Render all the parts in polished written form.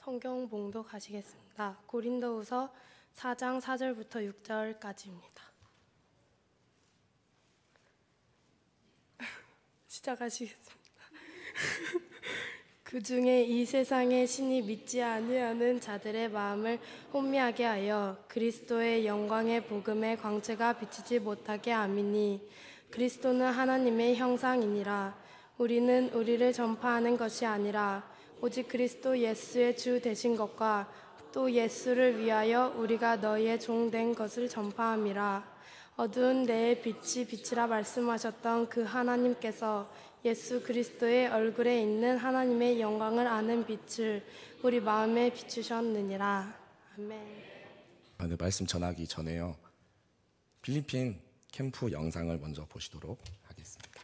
성경 봉독하시겠습니다. 고린도후서 4장 4절부터 6절까지입니다. 시작하시겠습니다. 그 중에 이 세상의 신이 믿지 아니하는 자들의 마음을 혼미하게 하여 그리스도의 영광의 복음의 광채가 비치지 못하게 함이니 그리스도는 하나님의 형상이니라. 우리는 우리를 전파하는 것이 아니라 오직 그리스도 예수의 주 되신 것과 또 예수를 위하여 우리가 너희의 종 된 것을 전파함이라. 어두운 데에 빛이 빛이라 말씀하셨던 그 하나님께서 예수 그리스도의 얼굴에 있는 하나님의 영광을 아는 빛을 우리 마음에 비추셨느니라. 아멘. 오늘 말씀 전하기 전에요, 필리핀 캠프 영상을 먼저 보시도록 하겠습니다.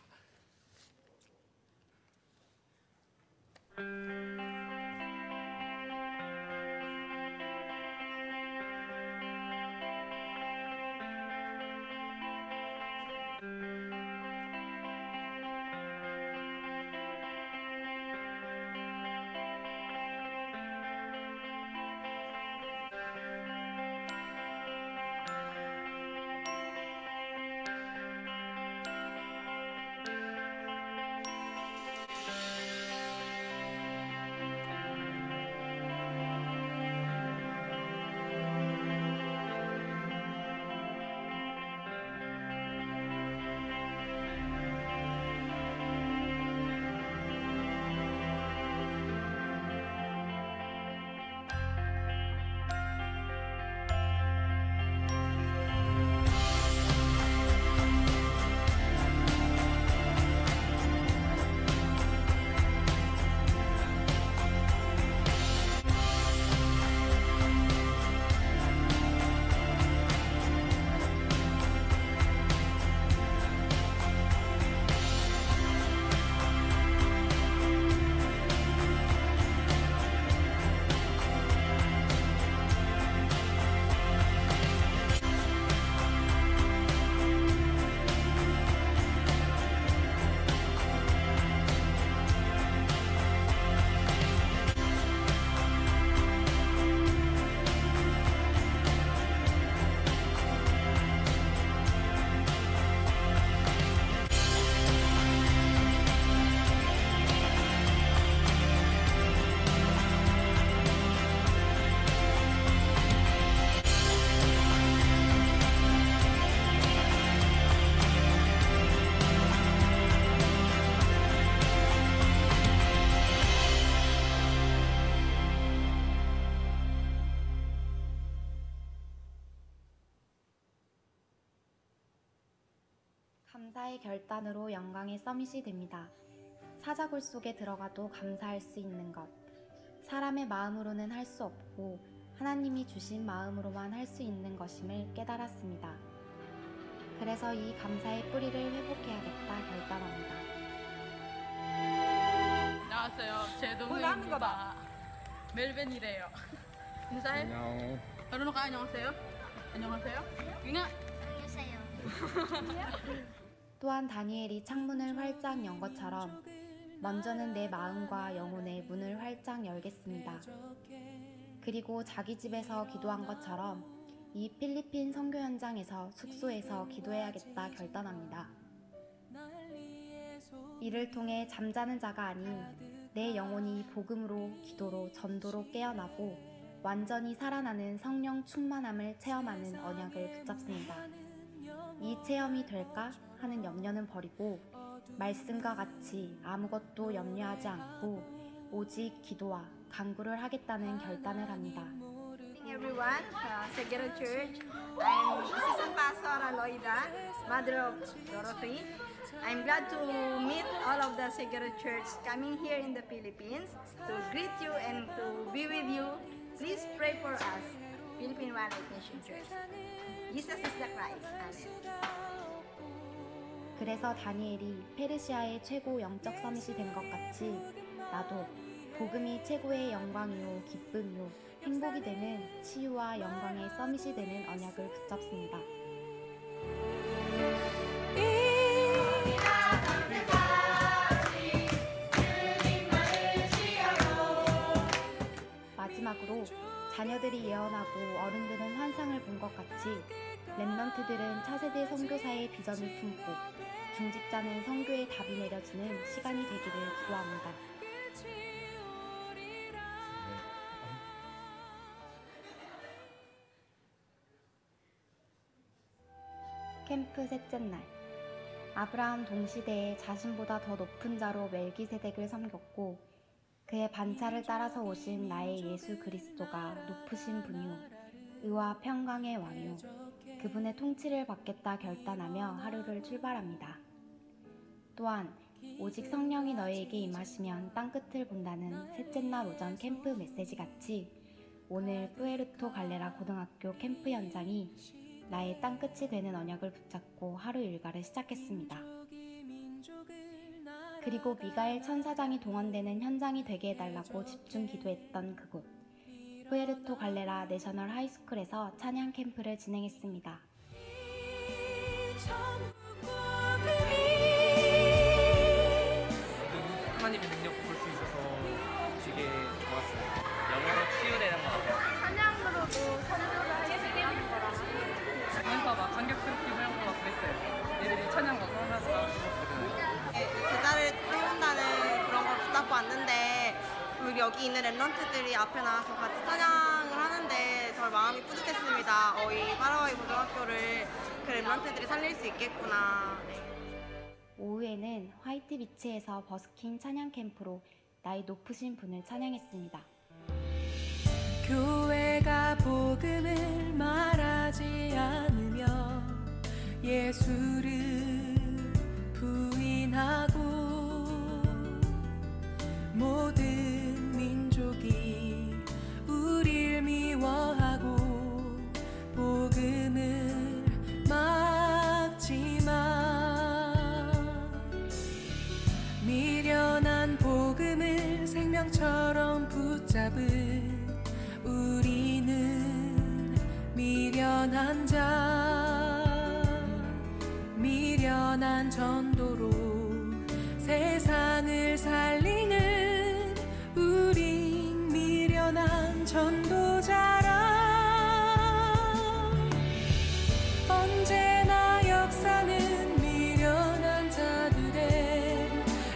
감사의 결단으로 영광의 서밋이 됩니다. 사자굴 속에 들어가도 감사할 수 있는 것. 사람의 마음으로는 할 수 없고 하나님이 주신 마음으로만 할 수 있는 것임을 깨달았습니다. 그래서 이 감사의 뿌리를 회복해야겠다 결단합니다. 안녕하세요. 제 동생입니다. 멜벤이래요. 인사해. 안녕. 여러분 안녕하세요. 안녕하세요. 윙아. 또한 다니엘이 창문을 활짝 연 것처럼 먼저는 내 마음과 영혼의 문을 활짝 열겠습니다. 그리고 자기 집에서 기도한 것처럼 이 필리핀 선교 현장에서 숙소에서 기도해야겠다 결단합니다. 이를 통해 잠자는 자가 아닌 내 영혼이 복음으로, 기도로, 전도로 깨어나고 완전히 살아나는 성령 충만함을 체험하는 언약을 붙잡습니다. 이 체험이 될까 하는 염려는 버리고 말씀과 같이 아무것도 염려하지 않고 오직 기도와 간구를 하겠다는 결단을 합니다. Everyone, Segero Church. I'm Assistant Pastor Aloida, mother of Dorothy. I'm glad to meet all of the Segero Church coming here in the Philippines to greet you and to be with you. Please pray for us, Philippine One Nation Church. Jesus is the Christ. Amen. 그래서 다니엘이 페르시아의 최고 영적 서밋이 된 것 같이 나도 복음이 최고의 영광이요 기쁨이요 행복이 되는 치유와 영광의 서밋이 되는 언약을 붙잡습니다. 마지막으로 자녀들이 예언하고 어른들은 환상을 본 것 같이 렘넌트들은 차세대 선교사의 비전을 품고 중직자는 선교의 답이 내려지는 시간이 되기를 기도합니다. 캠프 셋째 날, 아브라함 동시대에 자신보다 더 높은 자로 멜기세덱을 섬겼고 그의 반차를 따라서 오신 나의 예수 그리스도가 높으신 분이요 의와 평강의 왕이요 그분의 통치를 받겠다 결단하며 하루를 출발합니다. 또한 오직 성령이 너희에게 임하시면 땅끝을 본다는 셋째 날 오전 캠프 메시지 같이 오늘 푸에르토 갈레라 고등학교 캠프 현장이 나의 땅끝이 되는 언약을 붙잡고 하루 일과를 시작했습니다. 그리고 미가엘 천사장이 동원되는 현장이 되게 해달라고 집중 기도했던 그곳 푸에르토 갈레라 내셔널 하이스쿨에서 찬양 캠프를 진행했습니다. 하나님의 능력을 볼 수 있어서 되게 좋았어요. 영어로 치유되는 것 같아요. 찬양으로도 선교를 할 수 있는 거라 그래서 막 감격스럽기도 하고 막 그랬어요. 얘들이 찬양 막 하면서 제자를 세운다는 그런 걸 붙잡고 왔는데 우리 여기 있는 랩런트들이 앞에 나와서 같이 찬양을 하는데 정말 마음이 뿌듯했습니다. 이 파라과이 고등학교를 그 랩런트들이 살릴 수 있겠구나. 오후에는 화이트 비치에서 버스킹 찬양 캠프로 나의 높으신 분을 찬양했습니다. 교회가 복음을 말하지 않으면 예수를 부인하고 모든 민족이 우릴 미워하고 복음을 막지만 미련한 복음을 생명처럼 붙잡은 우리는 미련한 자 미련한 전도로 세상을 살리는 우린 미련한 전도자라. 언제나 역사는 미련한 자들의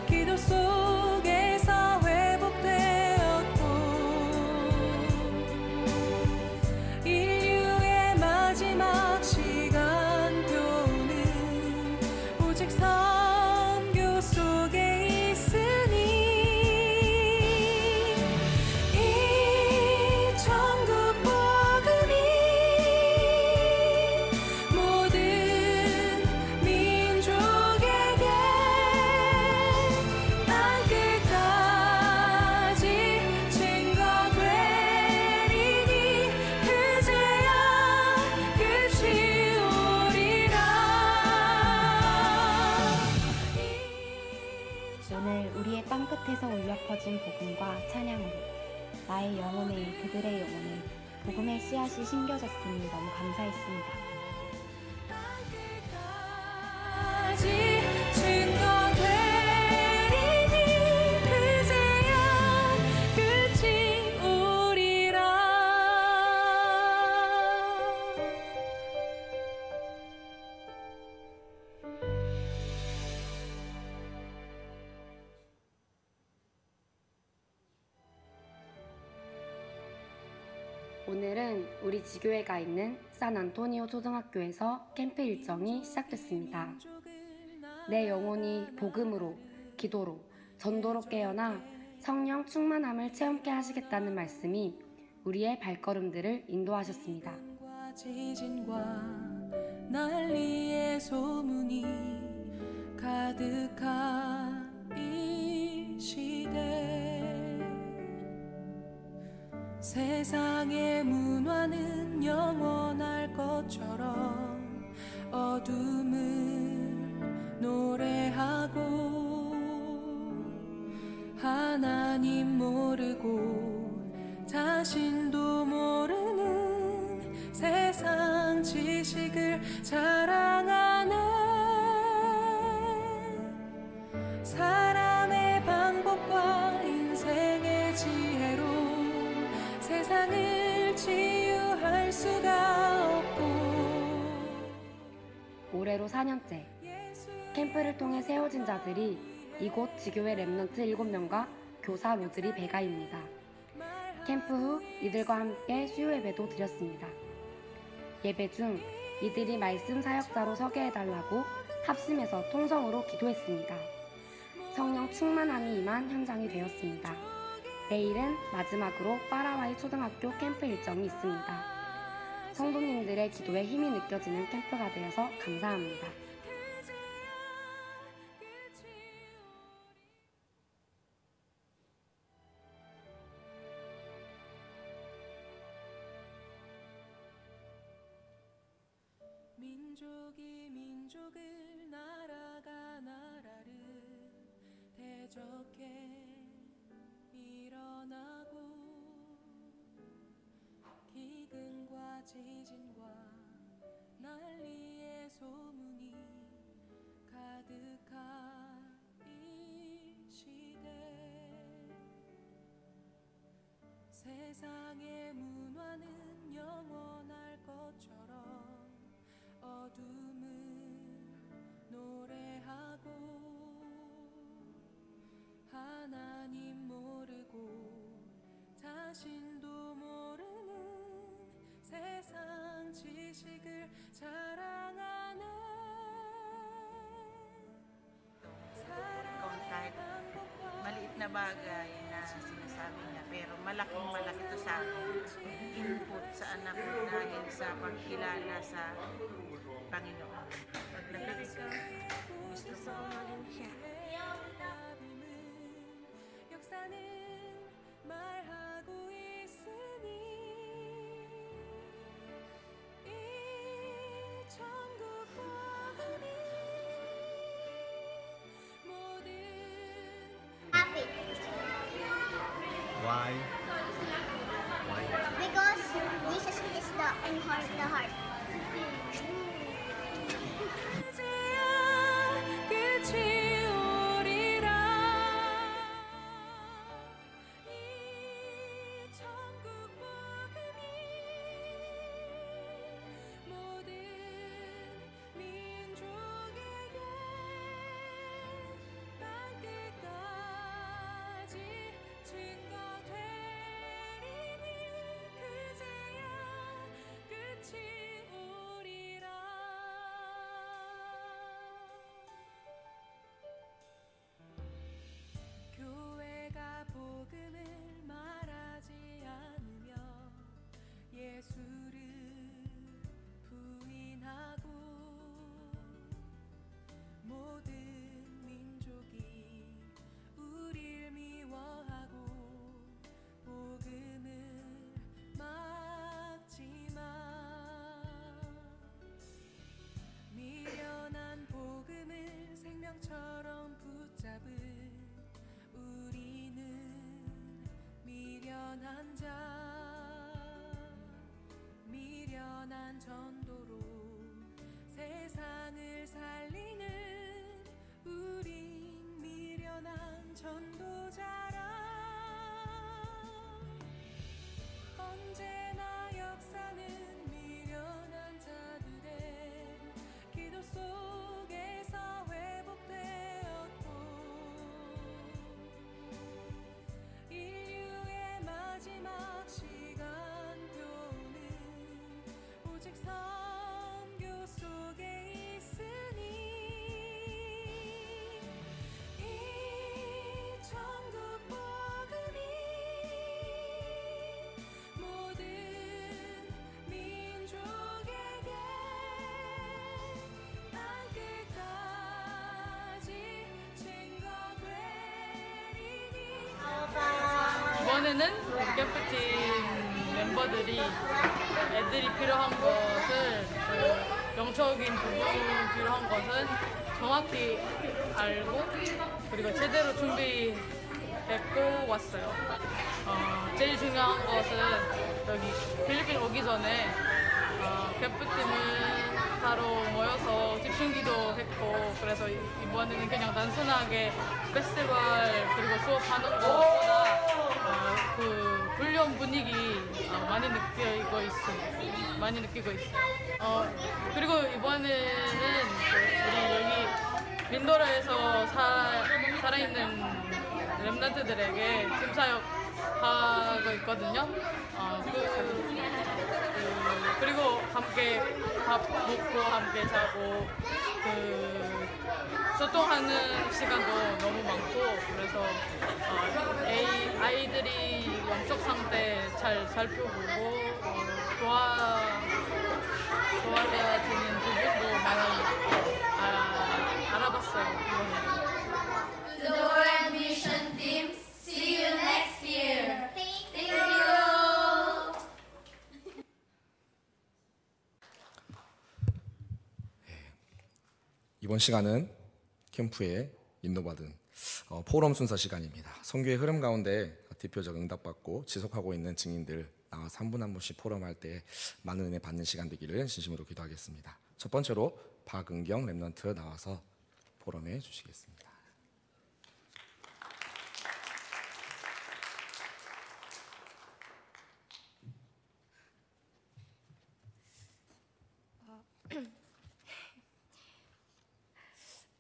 기도 속에서 회복되었고 인류의 마지막 시간표는 오직 선교 속에 있으니 이 천국 복음이 모든 민족에게 땅끝까지 증거되리니 그제야 끝이 오리라. 오늘 우리의 땅끝에서 울려 퍼진 복음과 찬양으로 나의 영혼에 그들의 영혼에 복음의 씨앗이 심겨졌으니 너무 감사했습니다. 땅끝까지 증거되리니 그제야 끝이 오리라. 오늘은 우리 지교회가 있는 산안토니오 초등학교에서 캠프 일정이 시작됐습니다. 내 영혼이 복음으로, 기도로, 전도로 깨어나 성령 충만함을 체험케 하시겠다는 말씀이 우리의 발걸음들을 인도하셨습니다. 지진과 난리의 소문이 가득한 이 시대 세상의 문화는 영원할 것처럼 어둠을 노래하고 하나님 모르고 자신도 모르는 세상 지식을 자랑하는 사람의 방법과 인생의 지혜로 세상을 치유할 수가 없고. 올해로 4년째 캠프를 통해 세워진 자들이 이곳 지교회 랩넌트 7명과 교사 로드리 베가입니다. 캠프 후 이들과 함께 수요 예배도 드렸습니다. 예배 중 이들이 말씀 사역자로 서게 해달라고 합심해서 통성으로 기도했습니다. 성령 충만함이 임한 현장이 되었습니다. 내일은 마지막으로 파라와이 초등학교 캠프 일정이 있습니다. 성도님들의 기도에 힘이 느껴지는 캠프가 되어서 감사합니다. 민족이 민족을 나라가 나라를 대적해 일어나고 기근과 지진과 난리의 소문이 가득한 이 시대 세상의 문화는 영원할 것처럼 어둠을 노래하고 하나님 모르고 자신도 모르는 세상 지식을 자랑하는 kahit maliit na bagay na sinasabi niya, pero malaking-malaki ito sa input sa anak ko dahil sa pagkilala sa Panginoon. Paglagay ko, gusto ko maging siya. 역사는 말하고 있으니 이 천국 복음이 모든 Happy. Why? Because Jesus is the heart. 끝이 오리라. 이 천국 복음이 모든 민족에게 땅끝까지 증거되리니 그제야 끝이 오리라. 교회가 복음을 말하지 않으며 예수를 부인하고 모든 민족이 우릴 미워하고 복음을 막지마. 미련한 복음을 생명처럼 붙잡은 우리는 미련한 자, 미련한 전도로 세상을 살리는 우린 미련한 전도자라. 언제나 역사는 미련한 자들의 기도 속에서 회복되었고 인류의 마지막 시간표는 오직 선교 속에 있으니 이 천국 복음이 모든 민족에게 땅끝까지 증거되리니. 이번에는 우리 캠프팀 멤버들이 애들이 필요한 것을 영적인 부분이 필요한 것은 정확히 알고 그리고 제대로 준비했고 왔어요. 제일 중요한 것은 여기 필리핀 오기 전에 캠프팀은 따로 모여서 집중기도 했고 그래서 이번에는 그냥 단순하게 페스티벌 그리고 수업하는 것보다 그 훈련 분위기 많이 느끼고 있어요. 그리고 이번에는 우리 여기 민도라에서 살아있는 랩런트들에게 팀 사역 하고 있거든요. 그리고 함께 밥 먹고 함께 자고 소통하는 시간도 너무 많고, 그래서 아이들이 영적 상태 잘 살펴보고 도와야 되는 부분도 많이 알아봤어요. 이번에. Dora Mission Team, see you next year. Thank you. 이번 시간은 캠프에 인도받은 포럼 순서 시간입니다. 선교의 흐름 가운데 대표적 응답받고 지속하고 있는 증인들 나와서 한 분 한 분씩 포럼할 때 많은 은혜 받는 시간 되기를 진심으로 기도하겠습니다. 첫 번째로 박은경 랩런트 나와서 포럼해 주시겠습니다.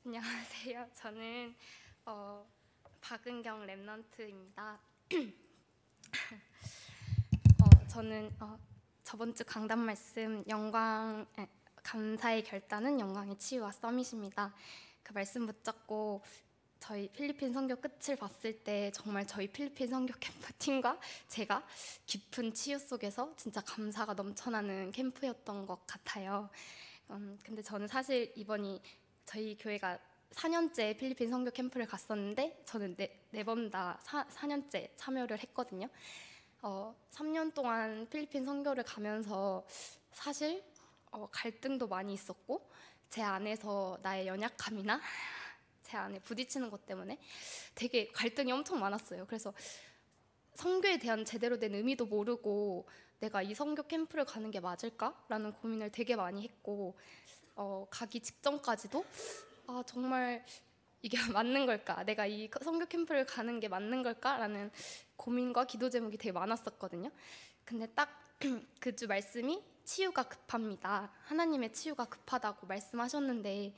안녕하세요. 저는 박은경 랩런트입니다. 저는 저번 주 강단 말씀 감사의 결단은 영광의 치유와 서밋입니다. 그 말씀 붙잡고 저희 필리핀 선교 끝을 봤을 때 정말 저희 필리핀 선교 캠프팀과 제가 깊은 치유 속에서 진짜 감사가 넘쳐나는 캠프였던 것 같아요. 근데 저는 사실 이번이 저희 교회가 4년째 필리핀 선교 캠프를 갔었는데 저는 네 번 다 4년째 참여를 했거든요. 3년 동안 필리핀 선교를 가면서 사실 갈등도 많이 있었고, 제 안에서 나의 연약함이나 제 안에 부딪히는 것 때문에 되게 갈등이 엄청 많았어요. 그래서 선교에 대한 제대로 된 의미도 모르고 내가 이 선교 캠프를 가는 게 맞을까라는 고민을 되게 많이 했고, 가기 직전까지도 정말 이게 맞는 걸까? 내가 이 선교 캠프를 가는 게 맞는 걸까? 라는 고민과 기도 제목이 되게 많았었거든요. 근데 딱 그 주 말씀이 치유가 급합니다. 하나님의 치유가 급하다고 말씀하셨는데,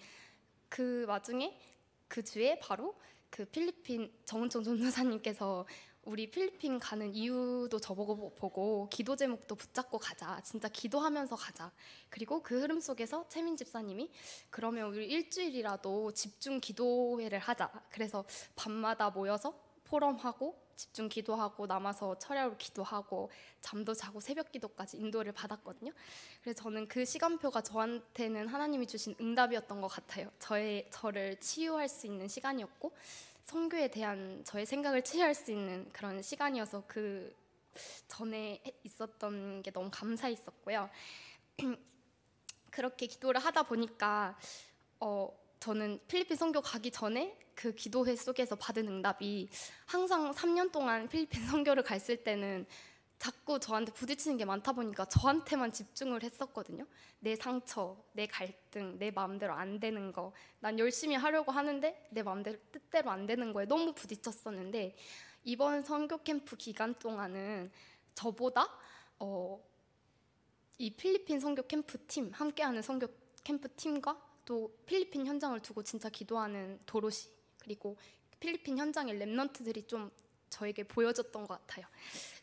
그 와중에 그 주에 바로 그 필리핀 정은총 전도사님께서 우리 필리핀 가는 이유도 저보고 보고 기도 제목도 붙잡고 가자, 진짜 기도하면서 가자. 그리고 그 흐름 속에서 채민 집사님이 그러면 우리 일주일이라도 집중 기도회를 하자. 그래서 밤마다 모여서 포럼하고 집중 기도하고 남아서 철야로 기도하고 잠도 자고 새벽 기도까지 인도를 받았거든요. 그래서 저는 그 시간표가 저한테는 하나님이 주신 응답이었던 것 같아요. 저를 치유할 수 있는 시간이었고, 선교에 대한 저의 생각을 치유할 수 있는 그런 시간이어서 그 전에 있었던 게 너무 감사했었고요. 그렇게 기도를 하다 보니까 저는 필리핀 선교 가기 전에 그 기도회 속에서 받은 응답이, 항상 3년 동안 필리핀 선교를 갔을 때는 자꾸 저한테 부딪히는 게 많다 보니까 저한테만 집중을 했었거든요. 내 상처, 내 갈등, 내 마음대로 안 되는 거, 난 열심히 하려고 하는데 내 마음대로 뜻대로 안 되는 거에 너무 부딪혔었는데, 이번 선교 캠프 기간 동안은 저보다 이 필리핀 선교 캠프 팀, 함께하는 선교 캠프 팀과 또 필리핀 현장을 두고 진짜 기도하는 도로시, 그리고 필리핀 현장의 랩런트들이 좀 저에게 보여줬던 것 같아요.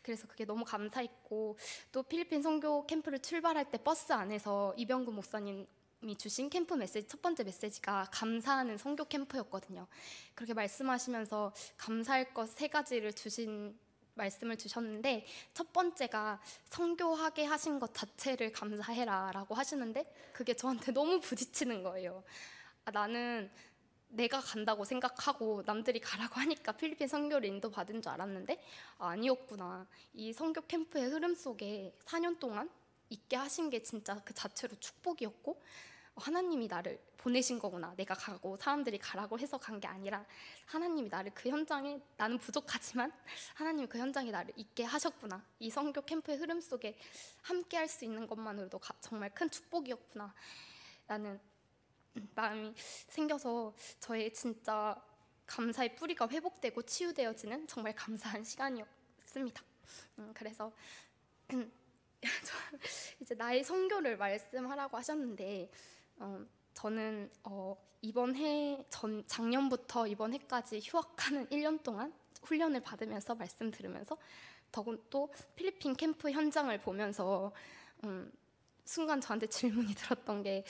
그래서 그게 너무 감사했고, 또 필리핀 선교 캠프를 출발할 때 버스 안에서 이병구 목사님이 주신 캠프 메시지, 첫 번째 메시지가 감사하는 선교 캠프였거든요. 그렇게 말씀하시면서 감사할 것 3가지를 말씀을 주셨는데, 첫 번째가 선교하게 하신 것 자체를 감사해라 라고 하시는데, 그게 저한테 너무 부딪히는 거예요. 나는 내가 간다고 생각하고 남들이 가라고 하니까 필리핀 선교를 인도받은 줄 알았는데 아니었구나. 이 선교 캠프의 흐름 속에 4년 동안 있게 하신 게 진짜 그 자체로 축복이었고, 하나님이 나를 보내신 거구나. 내가 가고 사람들이 가라고 해서 간 게 아니라 하나님이 나를 그 현장에, 나는 부족하지만 하나님이 그 현장에 나를 있게 하셨구나. 이 선교 캠프의 흐름 속에 함께 할 수 있는 것만으로도 정말 큰 축복이었구나 라는 마음이 생겨서 저의 진짜 감사의 뿌리가 회복되고 치유되어지는 정말 감사한 시간이었습니다. 그래서 이제 나의 선교를 말씀하라고 하셨는데 저는 이번 작년부터 이번 해까지 휴학하는 1년 동안 훈련을 받으면서 말씀 들으면서 더군 또 필리핀 캠프 현장을 보면서 순간 저한테 질문이 들었던 게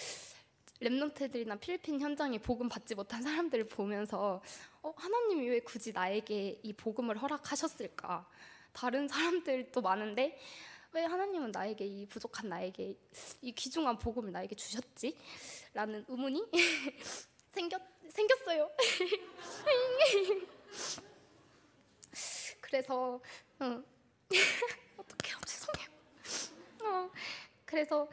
렘넌트들이나 필리핀 현장에 복음 받지 못한 사람들을 보면서 하나님이 왜 굳이 나에게 이 복음을 허락하셨을까? 다른 사람들도 많은데 왜 하나님은 나에게 이 부족한 나에게 이 귀중한 복음을 나에게 주셨지? 라는 의문이 생겼어요. 그래서 어떡해요, 죄송해요. 그래서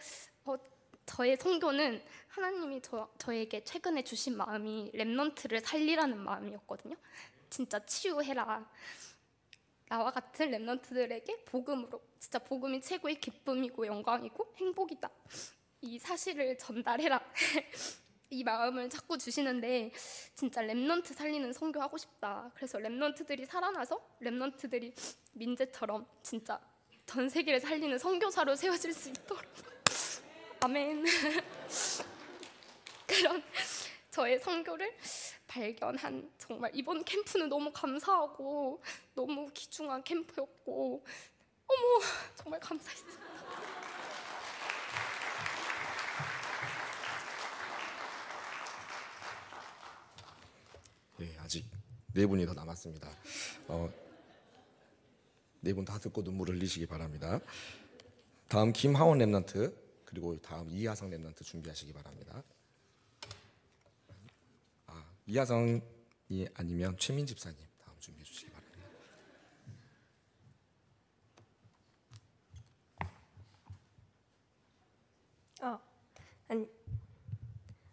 저의 선교는 하나님이 저에게 최근에 주신 마음이 렘넌트를 살리라는 마음이었거든요. 진짜 치유해라. 나와 같은 렘넌트들에게 복음으로 진짜 복음이 최고의 기쁨이고 영광이고 행복이다. 이 사실을 전달해라. 이 마음을 자꾸 주시는데 진짜 렘넌트 살리는 선교하고 싶다. 그래서 렘넌트들이 살아나서 렘넌트들이 민재처럼 진짜 전 세계를 살리는 선교사로 세워질 수 있도록 아멘. 그런 저의 선교를 발견한 정말 이번 캠프는 너무 감사하고 너무 귀중한 캠프였고 정말 감사했습니다. 네, 아직 4분이 더 남았습니다. 4분 다 듣고 눈물을 흘리시기 바랍니다. 다음 김하원 랩런트 그리고 다음 이하성 랩런트 준비하시기 바랍니다. 이하성이 아니면 최민 집사님 다음 준비해 주시기 바랍니다.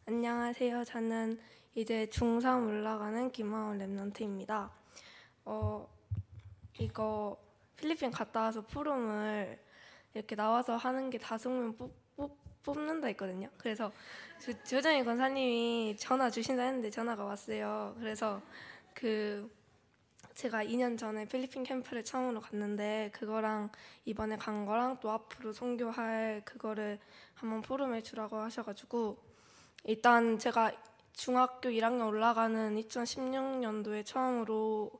안녕하세요. 저는 이제 중3 올라가는 김하원 랩런트입니다. 이거 필리핀 갔다 와서 포럼을 이렇게 나와서 하는 게 5명 뽑는다 했거든요. 그래서 조정희 권사님이 전화 주신다 했는데 전화가 왔어요. 그래서 제가 2년 전에 필리핀 캠프를 처음으로 갔는데 그거랑 이번에 간 거랑 또 앞으로 선교할 그거를 한번 포럼에 주라고 하셔가지고 일단 제가 중학교 1학년 올라가는 2016년도에 처음으로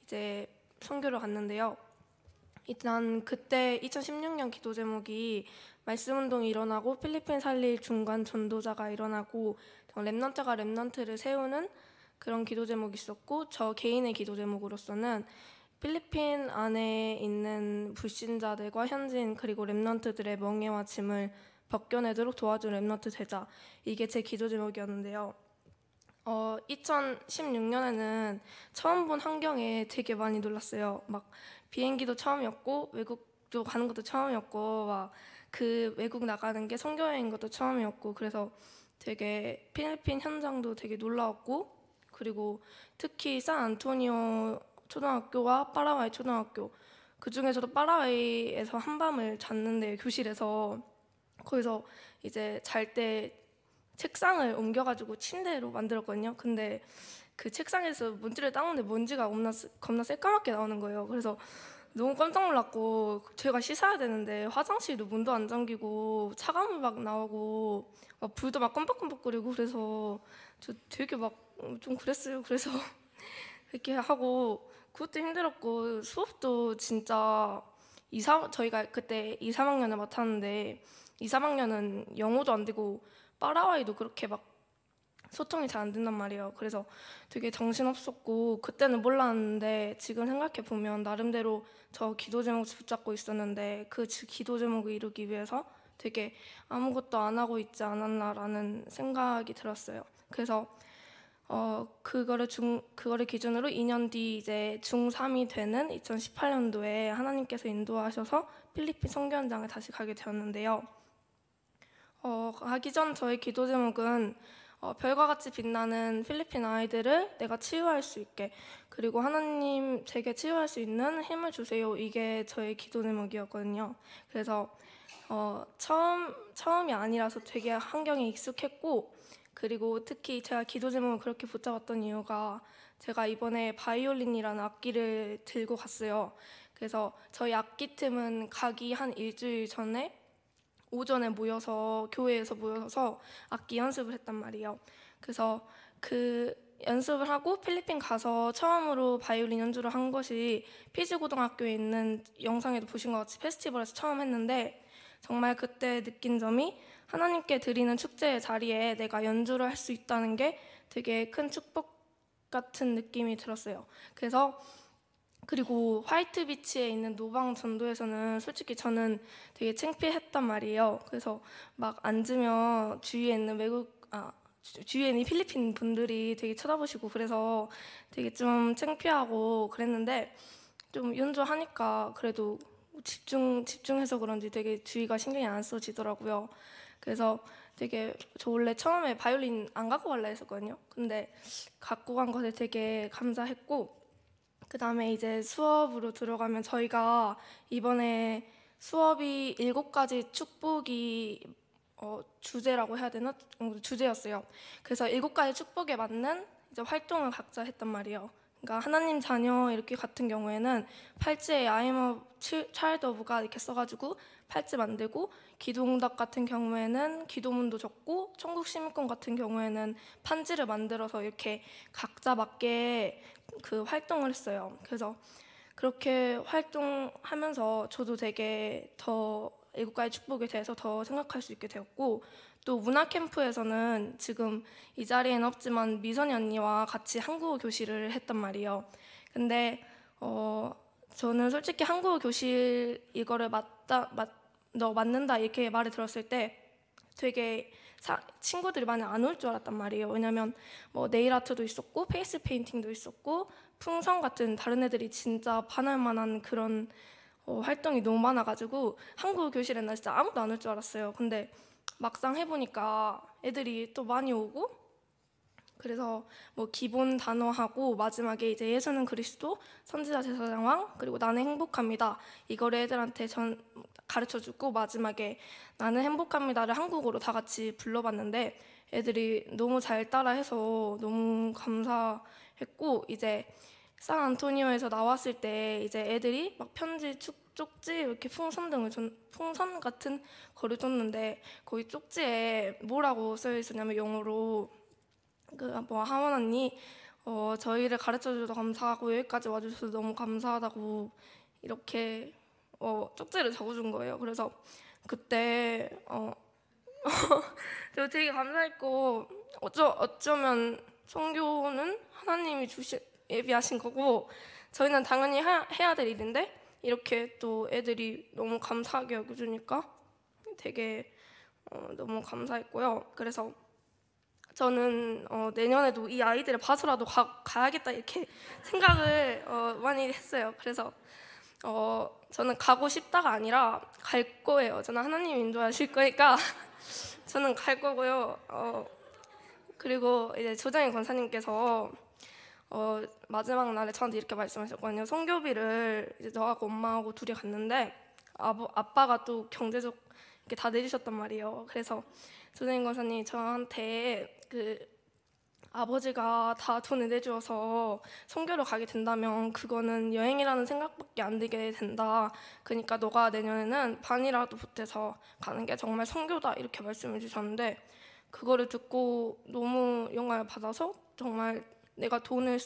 이제 선교를 갔는데요. 일단 그때 2016년 기도 제목이 말씀운동이 일어나고 필리핀 살릴 중간 전도자가 일어나고 렘넌트가 렘넌트를 세우는 그런 기도 제목이 있었고 저 개인의 기도 제목으로서는 필리핀 안에 있는 불신자들과 현지인 그리고 렘넌트들의 멍에와 짐을 벗겨내도록 도와준 렘넌트 되자 이게 제 기도 제목이었는데요. 2016년에는 처음 본 환경에 되게 많이 놀랐어요. 막 비행기도 처음이었고 외국도 가는 것도 처음이었고 막 그 외국 나가는 게 선교여행인 것도 처음이었고 그래서 되게 필리핀 현장도 되게 놀라웠고 그리고 특히 산안토니오 초등학교와 파라와이 초등학교 그 중에서도 파라와이에서 한밤을 잤는데 교실에서 거기서 이제 잘 때 책상을 옮겨가지고 침대로 만들었거든요. 근데 그 책상에서 먼지를 닦는데 먼지가 겁나 새까맣게 나오는 거예요. 그래서 너무 깜짝 놀랐고 제가 씻어야 되는데 화장실도 문도 안 잠기고 차가운 물 막 나오고 막 불도 막 껌뻑껌뻑거리고 그래서 저 되게 막 좀 그랬어요. 그래서 이렇게 하고 그것도 힘들었고 수업도 진짜 저희가 그때 2, 3학년을 맡았는데 2, 3학년은 영어도 안 되고 파라와이도 그렇게 막 소통이 잘 안 된단 말이에요. 그래서 되게 정신없었고 그때는 몰랐는데 지금 생각해보면 나름대로 저 기도 제목 붙잡고 있었는데 그 기도 제목을 이루기 위해서 되게 아무것도 안 하고 있지 않았나라는 생각이 들었어요. 그래서 그거를 기준으로 2년 뒤 이제 중3이 되는 2018년도에 하나님께서 인도하셔서 필리핀 선교 현장에 다시 가게 되었는데요. 가기 전 저의 기도 제목은 별과 같이 빛나는 필리핀 아이들을 내가 치유할 수 있게 그리고 하나님 제게 치유할 수 있는 힘을 주세요. 이게 저의 기도 제목이었거든요. 그래서 처음이 아니라서 되게 환경에 익숙했고 그리고 특히 제가 기도 제목을 그렇게 붙잡았던 이유가 제가 이번에 바이올린이라는 악기를 들고 갔어요. 그래서 저희 악기팀은 가기 한 일주일 전에 오전에 모여서 교회에서 모여서 악기 연습을 했단 말이에요. 그래서 그 연습을 하고 필리핀 가서 처음으로 바이올린 연주를 한 것이 피지 고등학교에 있는, 영상에도 보신 것 같이 페스티벌에서 처음 했는데, 정말 그때 느낀 점이 하나님께 드리는 축제의 자리에 내가 연주를 할 수 있다는 게 되게 큰 축복 같은 느낌이 들었어요. 그리고 화이트 비치에 있는 노방 전도에서는 솔직히 저는 되게 창피했단 말이에요. 그래서 막 앉으면 주위에 있는 필리핀 분들이 되게 쳐다보시고 그래서 되게 좀 창피하고 그랬는데, 좀 연주하니까 그래도 집중해서 그런지 되게 주의가 신경이 안 써지더라고요. 그래서 되게, 저 원래 처음에 바이올린 안 갖고 갈라 했었거든요. 근데 갖고 간 것에 되게 감사했고, 그 다음에 이제 수업으로 들어가면 저희가 이번에 수업이 7가지 축복이 주제라고 해야 되나? 주제였어요. 그래서 7가지 축복에 맞는 이제 활동을 각자 했단 말이에요. 그러니까 하나님 자녀 이렇게 같은 경우에는 팔찌에 I'm a child of가 이렇게 써가지고 팔찌 만들고, 기도응답 같은 경우에는 기도문도 적고, 천국 시민권 같은 경우에는 판지를 만들어서 이렇게 각자 맞게 그 활동을 했어요. 그래서 그렇게 활동하면서 저도 되게 더 7가지 축복에 대해서 더 생각할 수 있게 되었고, 또 문화 캠프에서는 지금 이 자리에는 없지만 미선이 언니와 같이 한국어 교실을 했단 말이에요. 근데 저는 솔직히 한국어 교실 이거를 너 맞는다 이렇게 말을 들었을 때 되게 친구들이 많이 안 올 줄 알았단 말이에요. 왜냐면 뭐 네일 아트도 있었고 페이스 페인팅도 있었고 풍선 같은 다른 애들이 진짜 반할 만한 그런 활동이 너무 많아가지고 한국어 교실에 나 진짜 아무도 안 올 줄 알았어요. 근데 막상 해보니까 애들이 또 많이 오고, 그래서 뭐 기본 단어하고 마지막에 이제 예수는 그리스도, 선지자 제사장왕, 그리고 나는 행복합니다, 이거를 애들한테 가르쳐주고 마지막에 나는 행복합니다를 한국어로 다 같이 불러봤는데 애들이 너무 잘 따라해서 너무 감사했고, 이제 산안토니오에서 나왔을 때 이제 애들이 막 편지, 쪽지 이렇게 풍선 같은 거를 줬는데, 거기 쪽지에 뭐라고 써 있었냐면 영어로 하원 언니 저희를 가르쳐줘서 감사하고 여기까지 와주셔서 너무 감사하다고 이렇게 쪽지를 적어준 거예요. 그래서 그때 저 되게 감사했고, 어쩌면 선교는 하나님이 예비하신 거고 저희는 당연히 해야 될 일인데 이렇게 또 애들이 너무 감사하게 여겨주니까 되게 너무 감사했고요. 그래서 저는 내년에도 이 아이들을 봐서라도 가야겠다 이렇게 생각을 많이 했어요. 그래서 저는 가고 싶다가 아니라 갈 거예요. 저는 하나님 인도하실 거니까 저는 갈 거고요. 그리고 이제 조정희 권사님께서 마지막 날에 저한테 이렇게 말씀하셨거든요. 선교비를 이제 저하고 엄마하고 둘이 갔는데 아빠가 또 경제적 이렇게 다 내주셨단 말이에요. 그래서 조정희 권사님이 저한테 아버지가 다 돈을 내주어서 선교를 가게 된다면 그거는 여행이라는 생각밖에 안 들게 된다. 그러니까 너가 내년에는 반이라도 보태서 가는 게 정말 선교다 이렇게 말씀해 주셨는데, 그거를 듣고 너무 영감을 받아서 정말 내가 돈을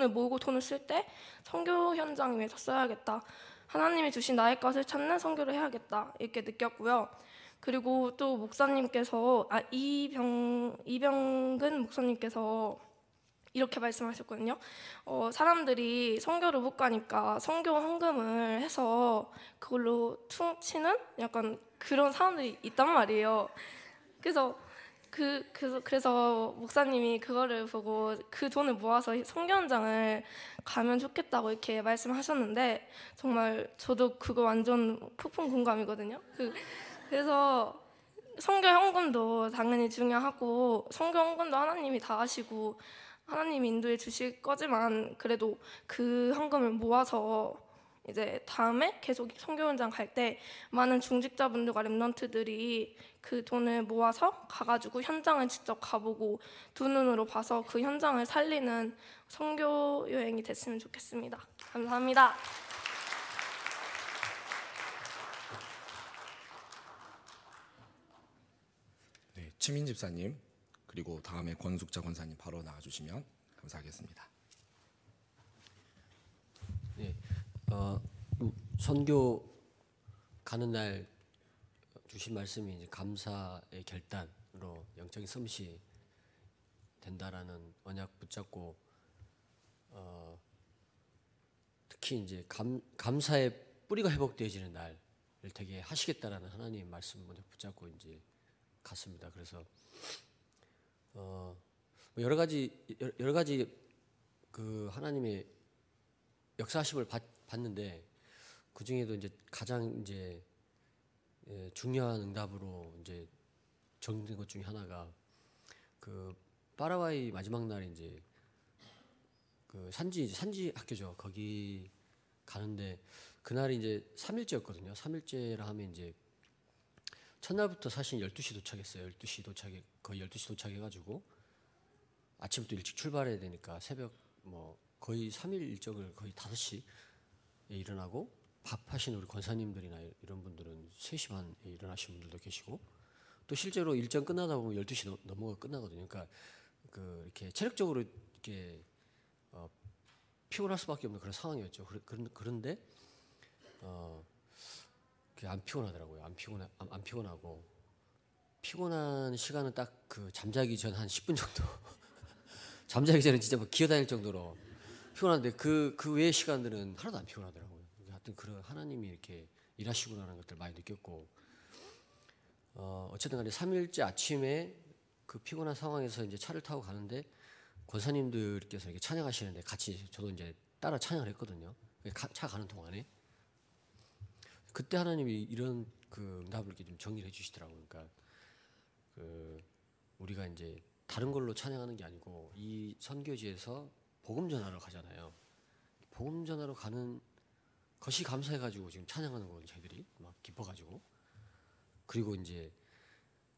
모으고 돈을 쓸 때 선교 현장 위해서 써야겠다. 하나님이 주신 나의 것을 찾는 선교를 해야겠다 이렇게 느꼈고요. 그리고 또 목사님께서 이병근 목사님께서 이렇게 말씀하셨거든요. 사람들이 선교를 못 가니까 선교 헌금을 해서 그걸로 퉁치는 약간 그런 사람들이 있단 말이에요. 그래서 목사님이 그거를 보고 그 돈을 모아서 선교 현장을 가면 좋겠다고 이렇게 말씀하셨는데, 정말 저도 그거 완전 폭풍 공감이거든요. 그래서 선교 헌금도 당연히 중요하고 선교 헌금도 하나님이 다 하시고 하나님이 인도해 주실 거지만, 그래도 그 헌금을 모아서 이제 다음에 계속 선교 현장 갈 때 많은 중직자분들과 렘넌트들이 그 돈을 모아서 가가지고 현장을 직접 가보고 두 눈으로 봐서 그 현장을 살리는 선교 여행이 됐으면 좋겠습니다. 감사합니다. 최민 집사님 그리고 다음에 권숙자 권사님 바로 나와주시면 감사하겠습니다. 네, 선교 가는 날 주신 말씀이 이제 감사의 결단으로 영적인 섬시 된다라는 언약 붙잡고 특히 이제 감사의 뿌리가 회복되어지는 날을 되게 하시겠다라는 하나님 말씀 먼저 붙잡고 이제 갔습니다. 그래서 여러 가지 그 하나님의 역사하심을 봤는데 그 중에도 이제 가장 이제 중요한 응답으로 이제 정된 것 중에 하나가 그 파라과이 마지막 날에 이제 그 산지 학교죠. 거기 가는데 그날이 이제 3일째였거든요. 3일째라 하면 이제 첫날부터 사실 12시 도착했어요. 12시 도착해 거의 12시 도착해가지고 아침부터 일찍 출발해야 되니까 새벽 뭐 거의 3일 일정을 거의 5시에 일어나고 밥 하시는 우리 권사님들이나 이런 분들은 3시 반에 일어나시는 분들도 계시고 또 실제로 일정 끝나다 보면 12시 넘어가 끝나거든요. 그러니까 그 이렇게 체력적으로 이렇게 피곤할 수밖에 없는 그런 상황이었죠. 그런데 그게 안 피곤하더라고요. 안 피곤하고 피곤한 시간은 딱 그 잠자기 전 한 10분 정도. 잠자기 전에 진짜 뭐 기어다닐 정도로 피곤한데 그 외의 시간들은 하나도 안 피곤하더라고요. 하여튼 그런 하나님이 이렇게 일하시구나라는 것들 많이 느꼈고 어쨌든 간에 3일째 아침에 그 피곤한 상황에서 이제 차를 타고 가는데 권사님들께서 이렇게 찬양하시는데 같이 저도 이제 따라 찬양을 했거든요. 차 가는 동안에 그때 하나님이 이런 그 응답을 이렇게 좀 정리를 해주시더라고요. 그러니까 그 우리가 이제 다른 걸로 찬양하는 게 아니고 이 선교지에서 복음 전하러 가잖아요. 복음 전하러 가는 것이 감사해가지고 지금 찬양하는 거거든요. 저희들이 막 기뻐가지고 그리고 이제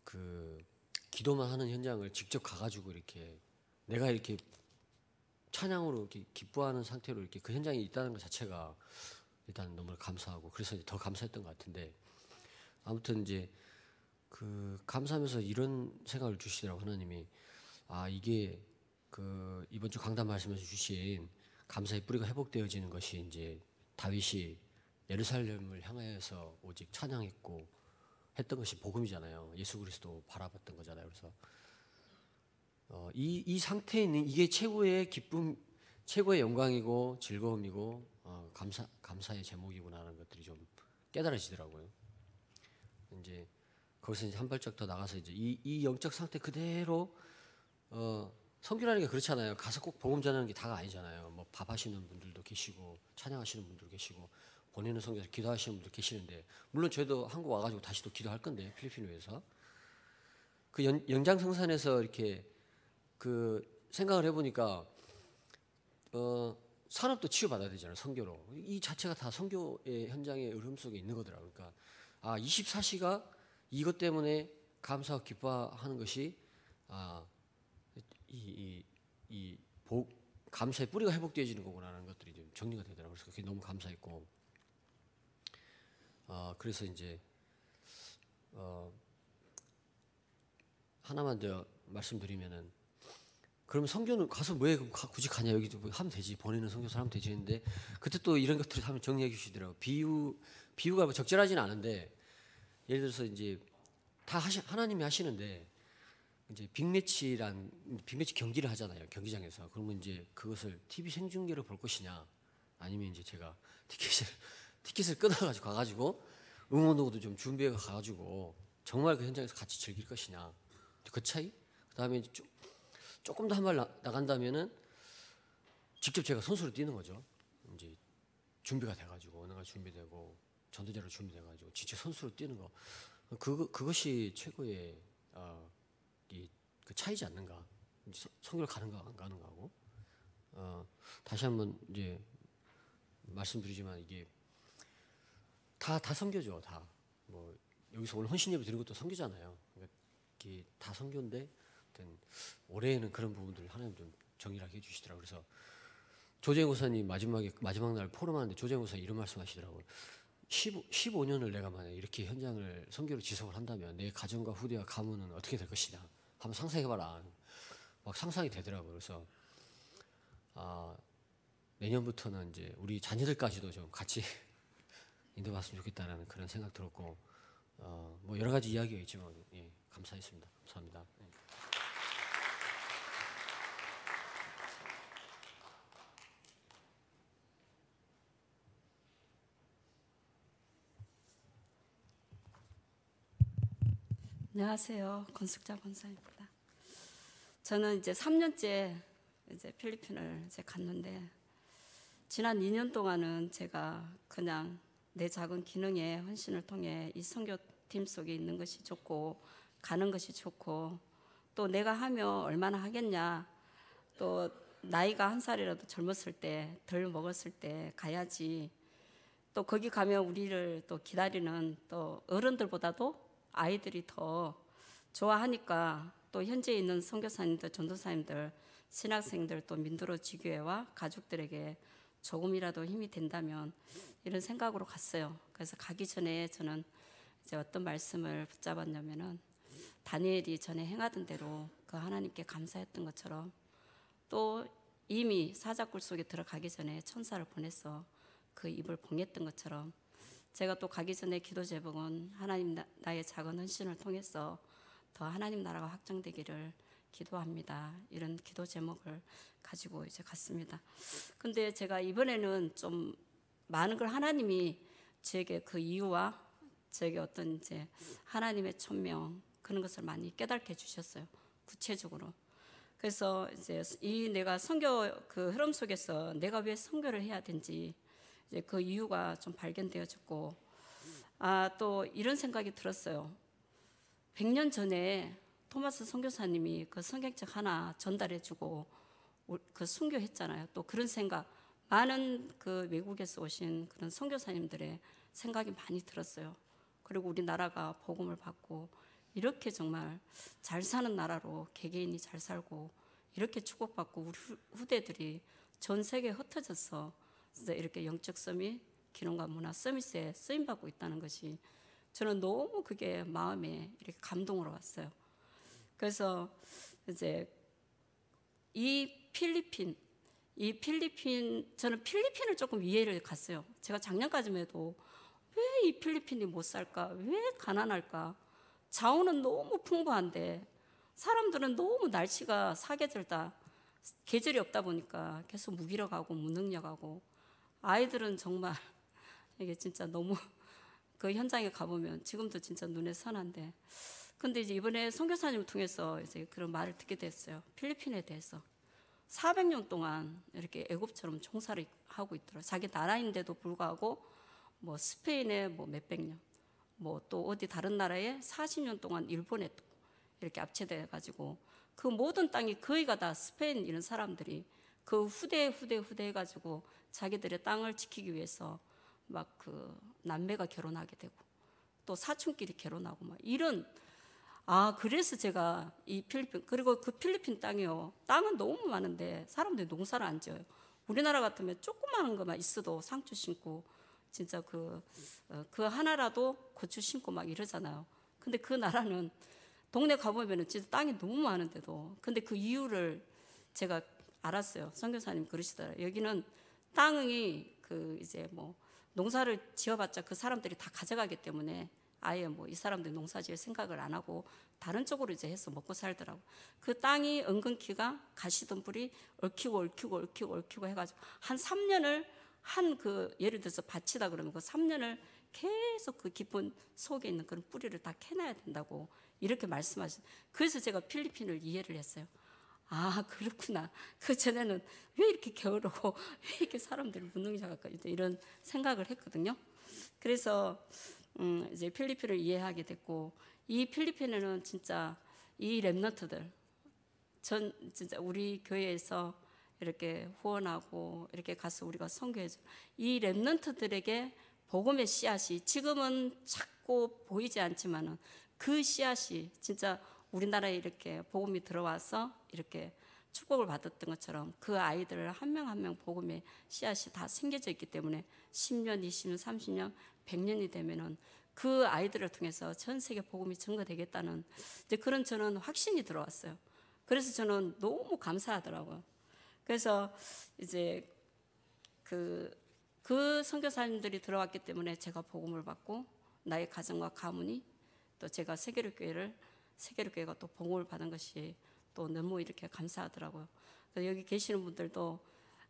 그 기도만 하는 현장을 직접 가가지고 이렇게 내가 이렇게 찬양으로 이렇게 기뻐하는 상태로 이렇게 그 현장에 있다는 것 자체가 일단 너무 감사하고 그래서 이제 더 감사했던 것 같은데 아무튼 이제 그 감사하면서 이런 생각을 주시더라고 하나님이 이게 그 이번 주 강단 말씀에서 주신 감사의 뿌리가 회복되어지는 것이 이제 다윗이 예루살렘을 향해서 오직 찬양했고 했던 것이 복음이잖아요. 예수 그리스도 바라봤던 거잖아요. 그래서 이 상태에 있는 이게 최고의 기쁨, 최고의 영광이고 즐거움이고 감사의 제목이구나라는 것들이 좀 깨달아지더라고요. 이제 거기서 이제 한 발짝 더 나가서 이제 이 영적 상태 그대로 선교라는 게 그렇잖아요. 가서 꼭 복음 전하는 게 다가 아니잖아요. 뭐 밥 하시는 분들도 계시고 찬양하시는 분들도 계시고 보내는 선교에서 기도하시는 분들 계시는데 물론 저희도 한국 와가지고 다시 또 기도할 건데 필리핀을 위해서 그 영장성산에서 이렇게 그 생각을 해보니까 산업도 치유받아야 되잖아요. 선교로 이 자체가 다 선교의 현장의 흐름 속에 있는 거더라고요. 그러니까 24시가 이것 때문에 감사하고 기뻐하는 것이 감사의 뿌리가 회복되어지는 거구나라는 것들이 좀 정리가 되더라고요. 그래서 그게 너무 감사했고 그래서 이제 하나만 더 말씀드리면은 그러면 선교는 가서 왜 굳이 가냐 여기 좀 하면 되지 보내는 선교사 하면 되지 했는데 그때 또 이런 것들을 하면 정리해 주시더라고요. 비유가 뭐 적절하지는 않은데 예를 들어서 이제 다 하나님이 하시는데 이제 빅매치 경기를 하잖아요. 경기장에서. 그러면 이제 그것을 TV 생중계로 볼 것이냐 아니면 이제 제가 티켓을 끊어가지고 가가지고 응원도구도 좀 준비해 가가지고 정말 그 현장에서 같이 즐길 것이냐 그 차이. 그다음에 조금 더 한 발 나간다면은 직접 제가 선수로 뛰는 거죠. 이제 준비가 돼가지고 언어가 준비되고 전도자로 준비돼가지고 직접 선수로 뛰는 거 그것이 최고의 그 차이지 않는가. 선교를 가는가 안 가는가하고 다시 한번 이제 말씀드리지만 이게 다 선교죠. 다 뭐 여기서 오늘 헌신 예배 드린 것도 선교잖아요. 그러니까 이게 다 선교인데 올해에는 그런 부분들을 하나님 좀 정리하게 해주시더라고요. 그래서 조재영 고사님 마지막 날 포럼하는데 조재영 고사 이런 말씀하시더라고요. 15년을 내가 만약 이렇게 현장을 선교로 지속을 한다면 내 가정과 후대와 가문은 어떻게 될 것이냐 한번 상상해봐라. 막 상상이 되더라고요. 그래서 내년부터는 이제 우리 자녀들까지도 좀 같이 인도받았으면 좋겠다라는 그런 생각 들었고 뭐 여러 가지 이야기가 있지만 예, 감사했습니다. 감사합니다. 예. 안녕하세요. 권숙자 권사입니다. 저는 이제 3년째 이제 필리핀을 이제 갔는데 지난 2년 동안은 제가 그냥 내 작은 기능에 헌신을 통해 이 선교팀 속에 있는 것이 좋고 가는 것이 좋고 또 내가 하면 얼마나 하겠냐 또 나이가 한 살이라도 젊었을 때 덜 먹었을 때 가야지 또 거기 가면 우리를 또 기다리는 또 어른들보다도 아이들이 더 좋아하니까 또 현재 있는 선교사님들, 전도사님들, 신학생들 또 민두로 지교회와 가족들에게 조금이라도 힘이 된다면 이런 생각으로 갔어요. 그래서 가기 전에 저는 이제 어떤 말씀을 붙잡았냐면은 다니엘이 전에 행하던 대로 그 하나님께 감사했던 것처럼 또 이미 사자굴 속에 들어가기 전에 천사를 보내서 그 입을 봉했던 것처럼 제가 또 가기 전에 기도 제목은 하나님 나의 작은 헌신을 통해서 더 하나님 나라가 확장되기를 기도합니다. 이런 기도 제목을 가지고 이제 갔습니다. 근데 제가 이번에는 좀 많은 걸 하나님이 제게 그 이유와 제게 어떤 이제 하나님의 천명 그런 것을 많이 깨닫게 해주셨어요. 구체적으로. 그래서 이제 이 내가 선교 그 흐름 속에서 내가 왜 선교를 해야 되는지 이제 그 이유가 좀 발견되어졌고 또 이런 생각이 들었어요. 100년 전에 토마스 선교사님이 그 성경책 하나 전달해주고 그 순교했잖아요. 또 그런 생각 많은 그 외국에서 오신 그런 선교사님들의 생각이 많이 들었어요. 그리고 우리나라가 복음을 받고 이렇게 정말 잘 사는 나라로 개개인이 잘 살고 이렇게 축복받고 우리 후대들이 전 세계에 흩어져서 이렇게 영적 서밋, 기능과 문화 서밋에 쓰임받고 있다는 것이 저는 너무 그게 마음에 이렇게 감동으로 왔어요. 그래서 이제 이 필리핀 저는 필리핀을 조금 이해를 갔어요. 제가 작년까지만 해도 왜 이 필리핀이 못 살까? 왜 가난할까? 자원은 너무 풍부한데 사람들은 너무 날씨가 사계절다 계절이 없다 보니까 계속 무기력하고 무능력하고 아이들은 정말 이게 진짜 너무 그 현장에 가보면 지금도 진짜 눈에 선한데 근데 이제 이번에 선교사님을 통해서 이제 그런 말을 듣게 됐어요. 필리핀에 대해서 400년 동안 이렇게 애국처럼 종사를 하고 있더라고요. 자기 나라인데도 불구하고 뭐 스페인에 뭐 몇백 년, 뭐 또 어디 다른 나라에 40년 동안 일본에 또 이렇게 압체돼 가지고 그 모든 땅이 거의가 다 스페인 이런 사람들이 그 후대 해가지고 자기들의 땅을 지키기 위해서 막 그 남매가 결혼하게 되고 또 사촌끼리 결혼하고 막 이런 그래서 제가 이 필리핀 그리고 그 필리핀 땅이요 땅은 너무 많은데 사람들이 농사를 안 지어요. 우리나라 같으면 조그마한 것만 있어도 상추 심고 진짜 그 하나라도 고추 심고 막 이러잖아요. 근데 그 나라는 동네 가보면은 진짜 땅이 너무 많은데도 근데 그 이유를 제가 알았어요. 선교사님 그러시더라고요. 여기는 땅이 그 이제 뭐 농사를 지어봤자 그 사람들이 다 가져가기 때문에 아예 뭐 이 사람들이 농사 지을 생각을 안 하고 다른 쪽으로 이제 해서 먹고 살더라고. 그 땅이 은근키가 가시덤불이 얽히고 해가지고 한 3년을 한 그 예를 들어서 밭이다 그러면 그 3년을 계속 그 깊은 속에 있는 그런 뿌리를 다 캐놔야 된다고 이렇게 말씀하신. 그래서 제가 필리핀을 이해를 했어요. 그렇구나. 그 전에는 왜 이렇게 게으르고 왜 이렇게 사람들이 무능력할까 이런 생각을 했거든요. 그래서 이제 필리핀을 이해하게 됐고 이 필리핀에는 진짜 이 랩런트들 전 진짜 우리 교회에서 이렇게 후원하고 이렇게 가서 우리가 선교해줘 이 랩런트들에게 복음의 씨앗이 지금은 자꾸 보이지 않지만은 그 씨앗이 진짜 우리나라에 이렇게 복음이 들어와서 이렇게 축복을 받았던 것처럼 그 아이들 한 명 한 명 복음의 씨앗이 다 생겨져 있기 때문에 10년, 20년, 30년 100년이 되면은 그 아이들을 통해서 전 세계 복음이 전거되겠다는 이제 그런 저는 확신이 들어왔어요. 그래서 저는 너무 감사하더라고요. 그래서 이제 그 선교사님들이 들어왔기 때문에 제가 복음을 받고 나의 가정과 가문이 또 제가 세계로교회가 또 복음을 받은 것이 또 너무 이렇게 감사하더라고요. 그래서 여기 계시는 분들도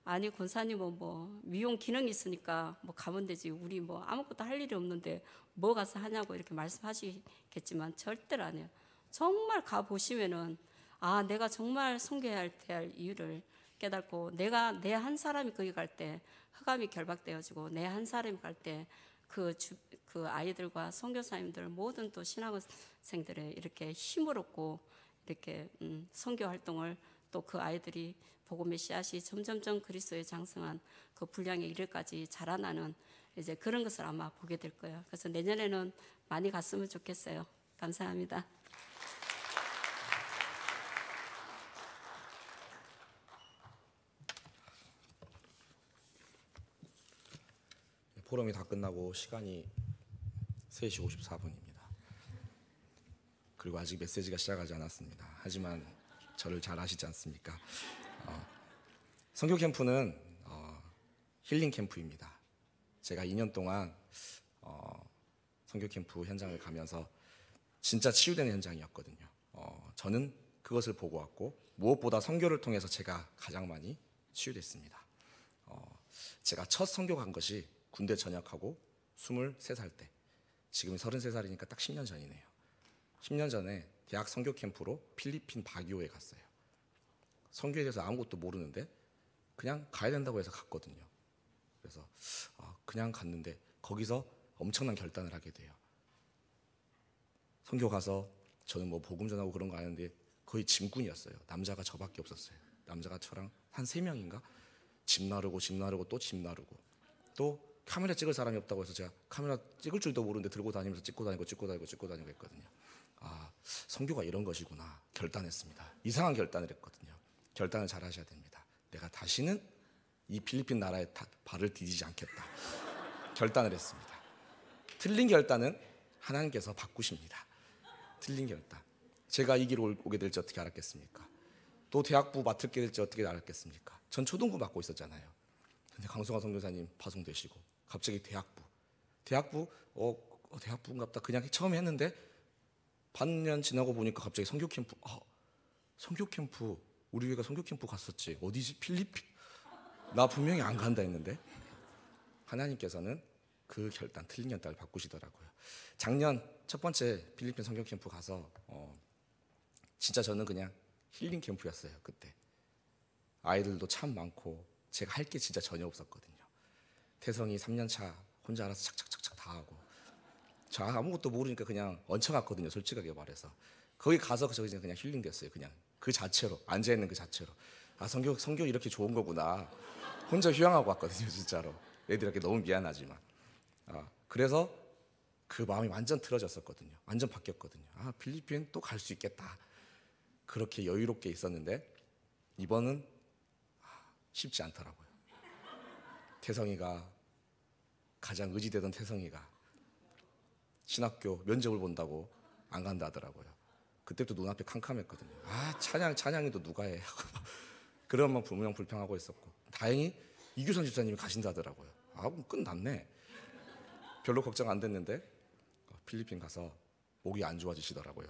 아니 권사님은 뭐 미용 기능이 있으니까 뭐 가면 되지 우리 뭐 아무것도 할 일이 없는데 뭐 가서 하냐고 이렇게 말씀하시겠지만 절대로 아니에요. 정말 가 보시면은 아 내가 정말 선교해야 할 이유를 깨닫고 내가 내 한 사람이 거기 갈 때 흑암이 결박되어지고 내 한 사람이 갈 때 그 아이들과 선교사님들 모든 또 신학생들의 이렇게 힘을 얻고 이렇게 선교 활동을 또 그 아이들이 복음의 씨앗이 점점점 그리스도의 장성한 그 분량에 이르까지 자라나는 이제 그런 것을 아마 보게 될 거예요. 그래서 내년에는 많이 갔으면 좋겠어요. 감사합니다. 포럼이 다 끝나고 시간이 3시 54분입니다. 그리고 아직 메시지가 시작하지 않았습니다. 하지만 저를 잘 아시지 않습니까? 선교 캠프는 힐링 캠프입니다. 제가 2년 동안 선교 캠프 현장을 가면서 진짜 치유되는 현장이었거든요. 저는 그것을 보고 왔고 무엇보다 선교를 통해서 제가 가장 많이 치유됐습니다. 제가 첫 선교 간 것이 군대 전역하고 23살 때, 지금이 33살이니까 딱 10년 전이네요. 10년 전에 대학 선교 캠프로 필리핀 바기오에 갔어요. 선교에 대해서 아무것도 모르는데 그냥 가야 된다고 해서 갔거든요. 그래서 그냥 갔는데 거기서 엄청난 결단을 하게 돼요. 선교 가서 저는 뭐 복음 전하고 그런 거 아는데 거의 짐꾼이었어요. 남자가 저밖에 없었어요. 남자가 저랑 한 3명인가? 짐 나르고 또 짐 나르고 또 카메라 찍을 사람이 없다고 해서 제가 카메라 찍을 줄도 모르는데 들고 다니면서 찍고 다니고 했거든요. 아, 선교가 이런 것이구나 결단했습니다. 이상한 결단을 했거든요. 결단을 잘 하셔야 됩니다. 내가 다시는 이 필리핀 나라에 발을 디디지 않겠다. 결단을 했습니다. 틀린 결단은 하나님께서 바꾸십니다. 틀린 결단. 제가 이 길을 오게 될지 어떻게 알았겠습니까? 또 대학부 맡게 될지 어떻게 알았겠습니까? 전 초등부 맡고 있었잖아요. 근데 강성화 선교사님 파송되시고 갑자기 대학부인갑다 그냥 처음에 했는데 반년 지나고 보니까 갑자기 선교 캠프. 선교 캠프 우리 교회가 선교 캠프 갔었지. 어디지? 필리핀. 나 분명히 안 간다 했는데 하나님께서는 그 결단, 틀린 결단을 바꾸시더라고요. 작년 첫 번째 필리핀 선교 캠프 가서 진짜 저는 그냥 힐링 캠프였어요. 그때 아이들도 참 많고 제가 할 게 진짜 전혀 없었거든요. 태성이 3년차 혼자 알아서 착착착착 다 하고 저 아무것도 모르니까 그냥 얹혀갔거든요. 솔직하게 말해서 거기 가서 저 그냥 힐링 됐어요. 그냥 그 자체로 앉아있는 그 자체로 아 선교 이렇게 좋은 거구나. 혼자 휴양하고 왔거든요. 진짜로 애들에게 너무 미안하지만 그래서 그 마음이 완전 틀어졌었거든요. 완전 바뀌었거든요. 아 필리핀 또 갈 수 있겠다. 그렇게 여유롭게 있었는데 이번은 쉽지 않더라고요. 태성이가 가장 의지되던 태성이가 신학교 면접을 본다고 안 간다 하더라고요. 그때부터 눈앞이 캄캄했거든요. 아 찬양이도 누가 해 하고 그런 막 분명 불평하고 있었고 다행히 이규선 집사님이 가신다더라고요. 아 그럼 끝났네. 별로 걱정 안 됐는데 필리핀 가서 목이 안 좋아지시더라고요.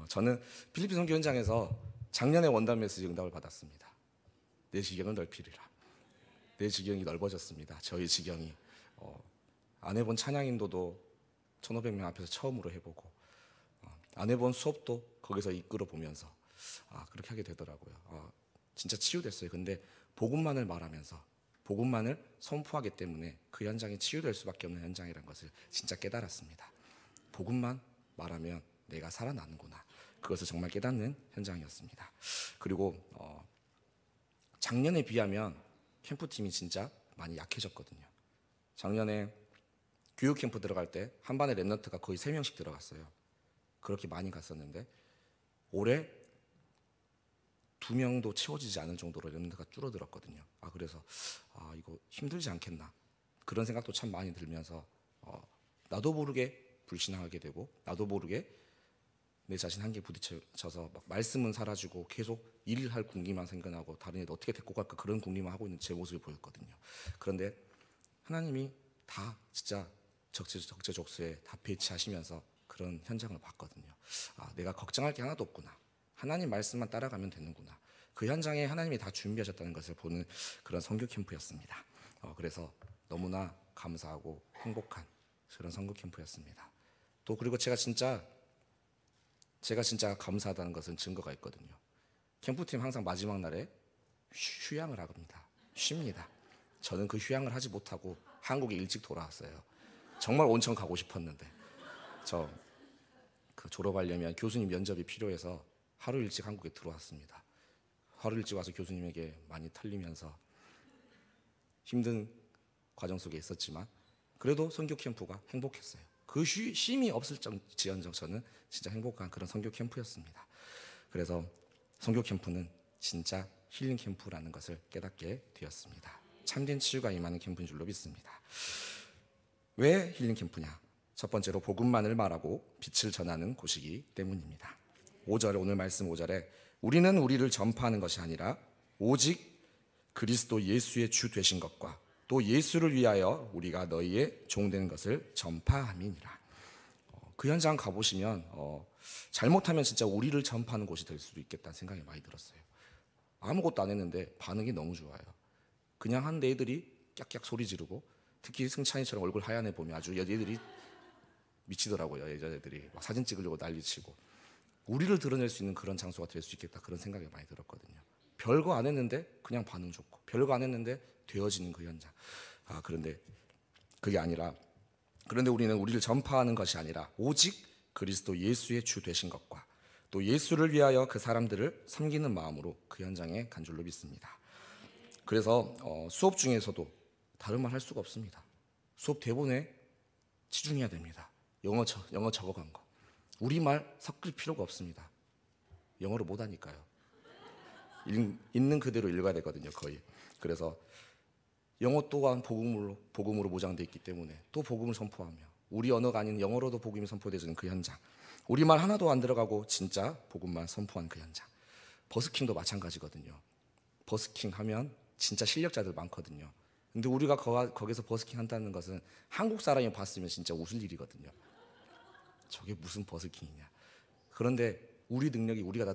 저는 필리핀 선교 현장에서 작년에 원단 메시지 응답을 받았습니다. 내 지경을 넓히리라. 내 지경이 넓어졌습니다. 저희 지경이 안 해본 찬양 인도도 1,500명 앞에서 처음으로 해보고 안 해본 수업도 거기서 이끌어 보면서 그렇게 하게 되더라고요. 진짜 치유됐어요. 근데 복음만을 말하면서 복음만을 선포하기 때문에 그 현장이 치유될 수밖에 없는 현장이라는 것을 진짜 깨달았습니다. 복음만 말하면 내가 살아나는구나. 그것을 정말 깨닫는 현장이었습니다. 그리고 작년에 비하면 캠프팀이 진짜 많이 약해졌거든요. 작년에 교육 캠프 들어갈 때 한 반에 랩런트가 거의 3명씩 들어갔어요. 그렇게 많이 갔었는데 올해 2명도 채워지지 않을 정도로 랩런트가 줄어들었거든요. 그래서 이거 힘들지 않겠나. 그런 생각도 참 많이 들면서 나도 모르게 불신앙하게 되고 나도 모르게 내 자신 한계에 부딪혀서 막 말씀은 사라지고 계속 일할 궁리만 생각나고 다른 일 어떻게 데리고 갈까 그런 궁리만 하고 있는 제 모습이 보였거든요. 그런데 하나님이 다 진짜 적재적소에 다 배치하시면서 그런 현장을 봤거든요. 내가 걱정할 게 하나도 없구나. 하나님 말씀만 따라가면 되는구나. 그 현장에 하나님이 다 준비하셨다는 것을 보는 그런 선교 캠프였습니다. 그래서 너무나 감사하고 행복한 그런 선교 캠프였습니다. 또 그리고 제가 진짜 감사하다는 것은 증거가 있거든요. 캠프팀 항상 마지막 날에 휴양을 합니다. 쉽니다. 저는 그 휴양을 하지 못하고 한국에 일찍 돌아왔어요. 정말 온천 가고 싶었는데 저 그 졸업하려면 교수님 면접이 필요해서 하루 일찍 한국에 들어왔습니다. 하루 일찍 와서 교수님에게 많이 털리면서 힘든 과정 속에 있었지만 그래도 선교 캠프가 행복했어요. 그 쉼이 없을지언정 저는 진짜 행복한 그런 선교 캠프였습니다. 그래서 선교 캠프는 진짜 힐링 캠프라는 것을 깨닫게 되었습니다. 참된 치유가 임하는 캠프인 줄로 믿습니다. 왜 힐링 캠프냐? 첫 번째로 복음만을 말하고 빛을 전하는 곳이기 때문입니다. 5절 오늘 말씀 5절에 우리는 우리를 전파하는 것이 아니라 오직 그리스도 예수의 주 되신 것과 또 예수를 위하여 우리가 너희의 종 되는 것을 전파함이니라. 그 현장 가보시면 잘못하면 진짜 우리를 전파하는 곳이 될 수도 있겠다는 생각이 많이 들었어요. 아무것도 안 했는데 반응이 너무 좋아요. 그냥 한 애들이 깍깍 소리 지르고 특히 승찬이처럼 얼굴 하얀 애 보면 아주 얘들이 미치더라고요. 여자애들이 막 사진 찍으려고 난리치고 우리를 드러낼 수 있는 그런 장소가 될 수 있겠다 그런 생각이 많이 들었거든요. 별거 안 했는데 그냥 반응 좋고 별거 안 했는데 되어지는 그 현장. 그런데 그게 아니라 그런데 우리는 우리를 전파하는 것이 아니라 오직 그리스도 예수의 주 되신 것과 또 예수를 위하여 그 사람들을 섬기는 마음으로 그 현장에 간 줄로 믿습니다. 그래서 수업 중에서도 다른 말 할 수가 없습니다. 수업 대본에 치중해야 됩니다. 영어 적어간 거. 우리말 섞을 필요가 없습니다. 영어를 못하니까요. 있는 그대로 읽어야 되거든요, 거의. 그래서 영어 또한 복음으로 보장되어 있기 때문에 또 복음을 선포하며 우리 언어가 아닌 영어로도 복음이 선포되어지는 그 현장. 우리말 하나도 안 들어가고 진짜 복음만 선포한 그 현장. 버스킹도 마찬가지거든요. 버스킹 하면 진짜 실력자들 많거든요. 근데 우리가 거기서 버스킹 한다는 것은 한국 사람이 봤으면 진짜 웃을 일이거든요. 저게 무슨 버스킹이냐. 그런데 우리 능력이 우리가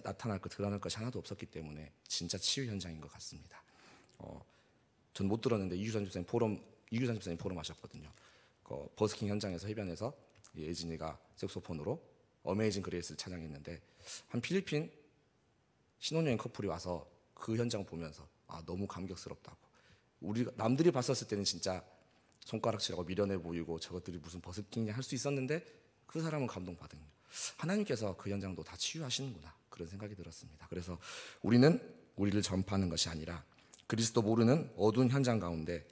나타날 것, 드러날 것이 하나도 없었기 때문에 진짜 치유 현장인 것 같습니다. 전 못 들었는데 이규산 집사님 포럼 하셨거든요. 버스킹 현장에서 해변에서 예진이가 색소폰으로 어메이징 그레이스를 찬양했는데 한 필리핀 신혼여행 커플이 와서 그 현장 보면서 너무 감격스럽다고. 우리가 남들이 봤었을 때는 진짜 손가락질하고 미련해 보이고 저것들이 무슨 버스킹이냐 할 수 있었는데 그 사람은 감동받은 하나님께서 그 현장도 다 치유하시는구나 그런 생각이 들었습니다. 그래서 우리는 우리를 전파하는 것이 아니라 그리스도 모르는 어두운 현장 가운데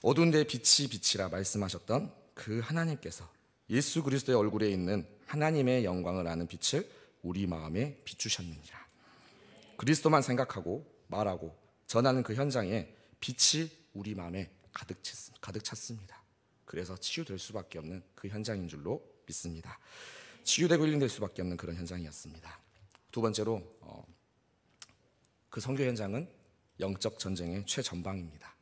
어두운 데 빛이 빛이라 말씀하셨던 그 하나님께서 예수 그리스도의 얼굴에 있는 하나님의 영광을 아는 빛을 우리 마음에 비추셨느니라. 그리스도만 생각하고 말하고 전하는 그 현장에 빛이 우리 마음에 가득 찼습니다. 그래서 치유될 수밖에 없는 그 현장인 줄로 믿습니다. 치유되고 힐링될 수밖에 없는 그런 현장이었습니다. 두 번째로 그 선교 현장은 영적 전쟁의 최전방입니다.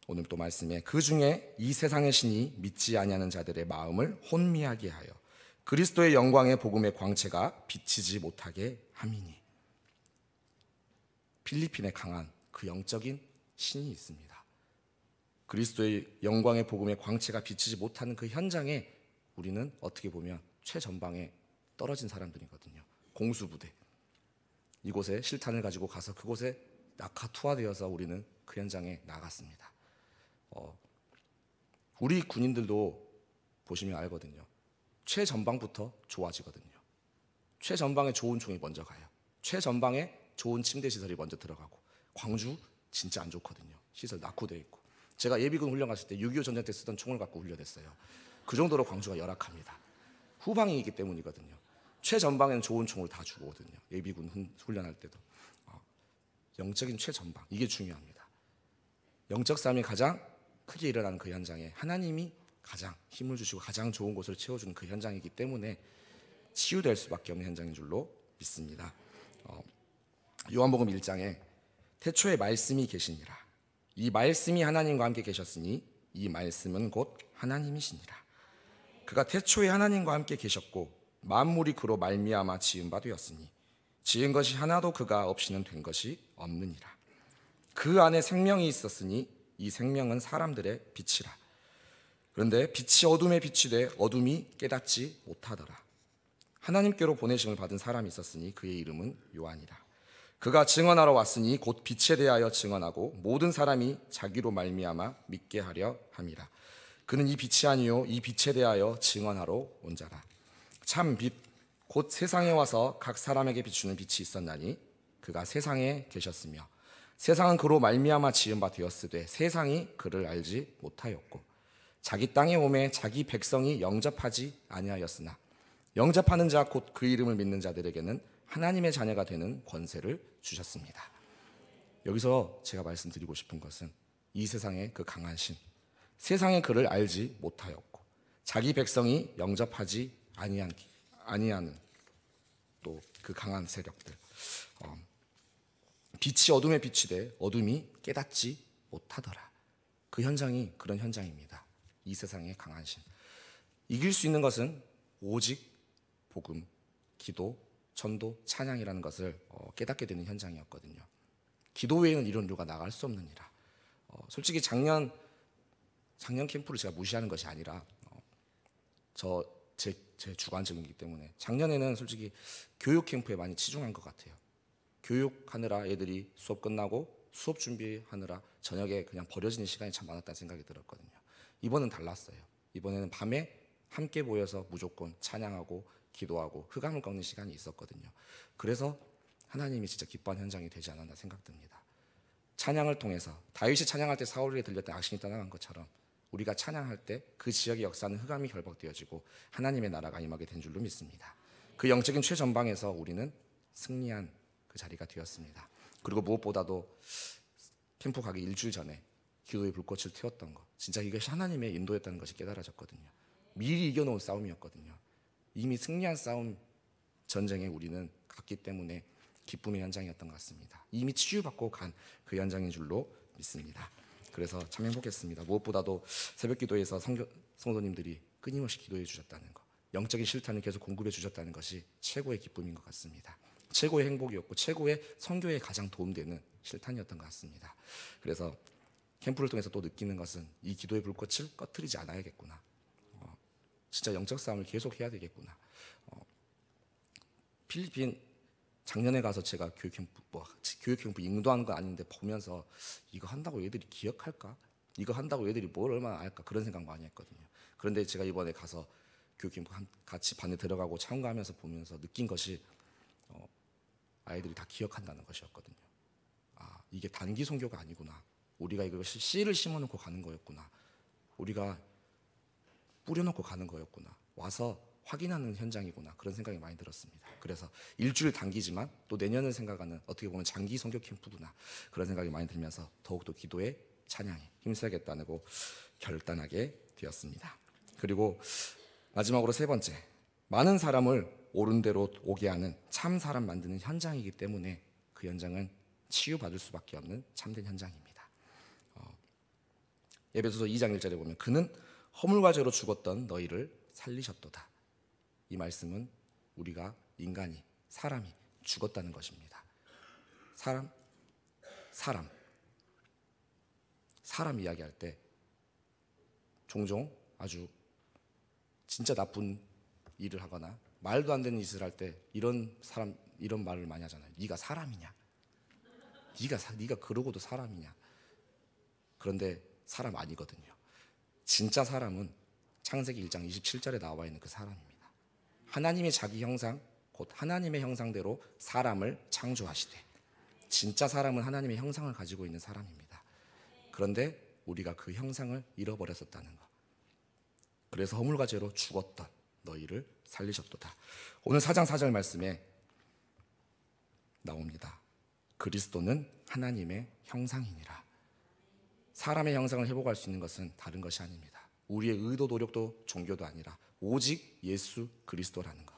오늘 또 말씀에 그 중에 이 세상의 신이 믿지 아니하는 자들의 마음을 혼미하게 하여 그리스도의 영광의 복음의 광채가 비치지 못하게 함이니. 필리핀에 강한 그 영적인 신이 있습니다. 그리스도의 영광의 복음의 광채가 비치지 못하는 그 현장에 우리는 어떻게 보면 최전방에 떨어진 사람들이거든요. 공수부대. 이곳에 실탄을 가지고 가서 그곳에 낙하투하되어서 우리는 그 현장에 나갔습니다. 우리 군인들도 보시면 알거든요. 최전방부터 좋아지거든요. 최전방에 좋은 총이 먼저 가요. 최전방에 좋은 침대 시설이 먼저 들어가고. 광주 진짜 안 좋거든요. 시설 낙후되어 있고. 제가 예비군 훈련 갔을 때 6.25 전쟁 때 쓰던 총을 갖고 훈련했어요. 그 정도로 광주가 열악합니다. 후방이기 때문이거든요. 최전방에는 좋은 총을 다 주고 오거든요. 예비군 훈련할 때도. 영적인 최전방, 이게 중요합니다. 영적 싸움이 가장 크게 일어나는 그 현장에 하나님이 가장 힘을 주시고 가장 좋은 곳을 채워주는 그 현장이기 때문에 치유될 수밖에 없는 현장인 줄로 믿습니다. 요한복음 1장에 태초에 말씀이 계시니라. 이 말씀이 하나님과 함께 계셨으니 이 말씀은 곧 하나님이시니라. 그가 태초에 하나님과 함께 계셨고 만물이 그로 말미암아 지은 바 되었으니 지은 것이 하나도 그가 없이는 된 것이 없느니라. 그 안에 생명이 있었으니 이 생명은 사람들의 빛이라. 그런데 빛이 어둠에 비치되 어둠이 깨닫지 못하더라. 하나님께로 보내심을 받은 사람이 있었으니 그의 이름은 요한이라. 그가 증언하러 왔으니 곧 빛에 대하여 증언하고 모든 사람이 자기로 말미암아 믿게 하려 함이라. 그는 이 빛이 아니요 이 빛에 대하여 증언하러 온 자라. 참 빛 곧 세상에 와서 각 사람에게 비추는 빛이 있었나니 그가 세상에 계셨으며 세상은 그로 말미암아 지은 바 되었으되 세상이 그를 알지 못하였고 자기 땅에 오매 자기 백성이 영접하지 아니하였으나 영접하는 자 곧 그 이름을 믿는 자들에게는 하나님의 자녀가 되는 권세를 주셨습니다. 여기서 제가 말씀드리고 싶은 것은 이 세상의 그 강한 신, 세상에 그를 알지 못하였고 자기 백성이 영접하지 아니하는 또 그 강한 세력들, 빛이 어둠에 비치되 어둠이 깨닫지 못하더라. 그 현장이 그런 현장입니다. 이 세상의 강한 신. 이길 수 있는 것은 오직 복음, 기도, 전도, 찬양이라는 것을 깨닫게 되는 현장이었거든요. 기도 외에는 이런 류가 나갈 수 없느니라. 솔직히 작년 캠프를 제가 무시하는 것이 아니라 제 주관적이기 때문에 작년에는 솔직히 교육 캠프에 많이 치중한 것 같아요. 교육하느라 애들이 수업 끝나고 수업 준비하느라 저녁에 그냥 버려지는 시간이 참 많았다는 생각이 들었거든요. 이번은 달랐어요. 이번에는 밤에 함께 모여서 무조건 찬양하고 기도하고 흑암을 꺾는 시간이 있었거든요. 그래서 하나님이 진짜 기뻐한 현장이 되지 않았나 생각됩니다. 찬양을 통해서 다윗이 찬양할 때 사울에게 들렸던 악신이 떠나간 것처럼 우리가 찬양할 때 그 지역의 역사는 흑암이 결박되어지고 하나님의 나라가 임하게 된 줄로 믿습니다. 그 영적인 최전방에서 우리는 승리한 그 자리가 되었습니다. 그리고 무엇보다도 캠프 가기 일주일 전에 기도의 불꽃을 태웠던 것, 진짜 이것이 하나님의 인도였다는 것이 깨달아졌거든요. 미리 이겨놓은 싸움이었거든요. 이미 승리한 싸움 전쟁에 우리는 갔기 때문에 기쁨의 현장이었던 것 같습니다. 이미 치유받고 간 그 현장인 줄로 믿습니다. 그래서 참 행복했습니다. 무엇보다도 새벽 기도에서 성도님들이 끊임없이 기도해 주셨다는 것, 영적인 실탄을 계속 공급해 주셨다는 것이 최고의 기쁨인 것 같습니다. 최고의 행복이었고 최고의 선교에 가장 도움되는 실탄이었던 것 같습니다. 그래서 캠프를 통해서 또 느끼는 것은 이 기도의 불꽃을 꺼트리지 않아야겠구나. 진짜 영적 싸움을 계속 해야 되겠구나. 필리핀 작년에 가서 제가 교육캠프 인도하는 건 아닌데 보면서 이거 한다고 얘들이 기억할까? 이거 한다고 얘들이 뭘 얼마나 알까? 그런 생각 많이 했거든요. 그런데 제가 이번에 가서 교육캠프 같이 반에 들어가고 참가하면서 보면서 느낀 것이 아이들이 다 기억한다는 것이었거든요. 아, 이게 단기 선교가 아니구나. 우리가 이것을 씨를 심어놓고 가는 거였구나. 우리가 뿌려놓고 가는 거였구나. 와서 확인하는 현장이구나. 그런 생각이 많이 들었습니다. 그래서 일주일 단기지만 또 내년을 생각하는 어떻게 보면 장기 선교 캠프구나. 그런 생각이 많이 들면서 더욱더 기도에 찬양에 힘써야겠다고 결단하게 되었습니다. 그리고 마지막으로 세 번째, 많은 사람을 옳은 대로 오게 하는 참 사람 만드는 현장이기 때문에 그 현장은 치유받을 수밖에 없는 참된 현장입니다. 에베소서 2장 1절에 보면 그는 허물과 죄로 죽었던 너희를 살리셨도다. 이 말씀은 우리가 인간이 사람이 죽었다는 것입니다. 사람 이야기할 때 종종 아주 진짜 나쁜 일을 하거나 말도 안 되는 짓을 할 때 이런 말을 많이 하잖아요. 네가 사람이냐? 네가 그러고도 사람이냐? 그런데 사람 아니거든요. 진짜 사람은 창세기 1장 27절에 나와 있는 그 사람입니다. 하나님의 자기 형상, 곧 하나님의 형상대로 사람을 창조하시되 진짜 사람은 하나님의 형상을 가지고 있는 사람입니다. 그런데 우리가 그 형상을 잃어버렸었다는 것. 그래서 허물과 죄로 죽었던 너희를 살리셨도다. 오늘 4장 4절 말씀에 나옵니다. 그리스도는 하나님의 형상이니라. 사람의 형상을 회복할 수 있는 것은 다른 것이 아닙니다. 우리의 의도 노력도 종교도 아니라 오직 예수 그리스도라는 것.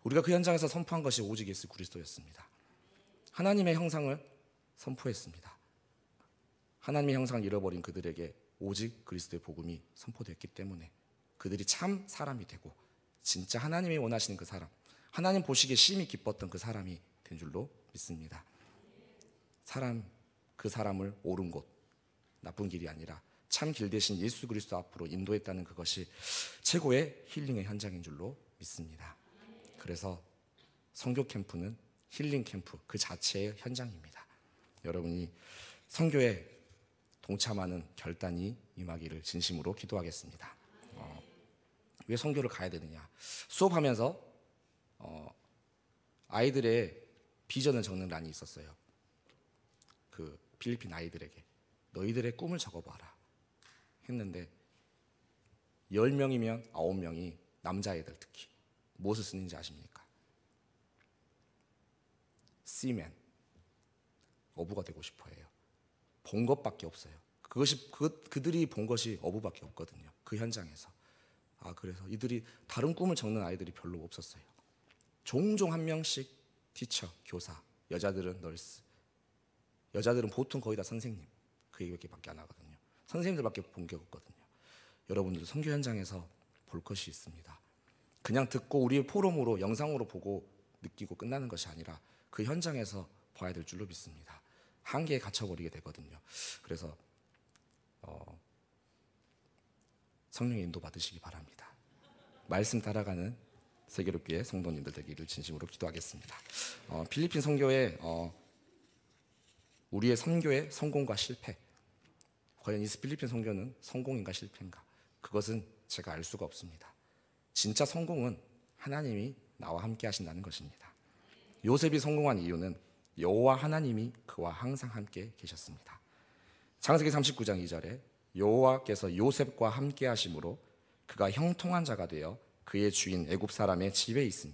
우리가 그 현장에서 선포한 것이 오직 예수 그리스도였습니다. 하나님의 형상을 선포했습니다. 하나님의 형상을 잃어버린 그들에게 오직 그리스도의 복음이 선포됐기 때문에 그들이 참 사람이 되고 진짜 하나님이 원하시는 그 사람, 하나님 보시기에 심히 기뻤던 그 사람이 된 줄로 믿습니다. 그 사람을 옳은 곳, 나쁜 길이 아니라 참 길 대신 예수 그리스도 앞으로 인도했다는 그것이 최고의 힐링의 현장인 줄로 믿습니다. 그래서 선교 캠프는 힐링 캠프 그 자체의 현장입니다. 여러분이 선교에 동참하는 결단이 임하기를 진심으로 기도하겠습니다. 왜 선교를 가야 되느냐? 수업하면서 아이들의 비전을 적는 란이 있었어요. 그 필리핀 아이들에게 너희들의 꿈을 적어봐라 했는데 10명이면 9명이 남자애들 특히 무엇을 쓰는지 아십니까? 씨맨, 어부가 되고 싶어해요. 본 것밖에 없어요. 그들이 본 것이 어부밖에 없거든요. 그 현장에서. 그래서 이들이 다른 꿈을 적는 아이들이 별로 없었어요. 종종 한 명씩 티처, 교사, 여자들은 널스, 여자들은 보통 거의 다 선생님, 그 얘기밖에 안 하거든요. 선생님들밖에 본 게 없거든요. 여러분들도 선교 현장에서 볼 것이 있습니다. 그냥 듣고 우리의 포럼으로 영상으로 보고 느끼고 끝나는 것이 아니라 그 현장에서 봐야 될 줄로 믿습니다. 한계에 갇혀버리게 되거든요. 그래서 성령의 인도 받으시기 바랍니다. 말씀 따라가는 세계롭게 성도님들 되기를 진심으로 기도하겠습니다. 필리핀 선교의 우리의 선교의 성공과 실패, 과연 이 필리핀 선교는 성공인가 실패인가, 그것은 제가 알 수가 없습니다. 진짜 성공은 하나님이 나와 함께 하신다는 것입니다. 요셉이 성공한 이유는 여호와 하나님이 그와 항상 함께 계셨습니다. 창세기 39장 2절에 여호와께서 요셉과 함께 하심으로 그가 형통한 자가 되어 그의 주인 애굽 사람의 집에 있으니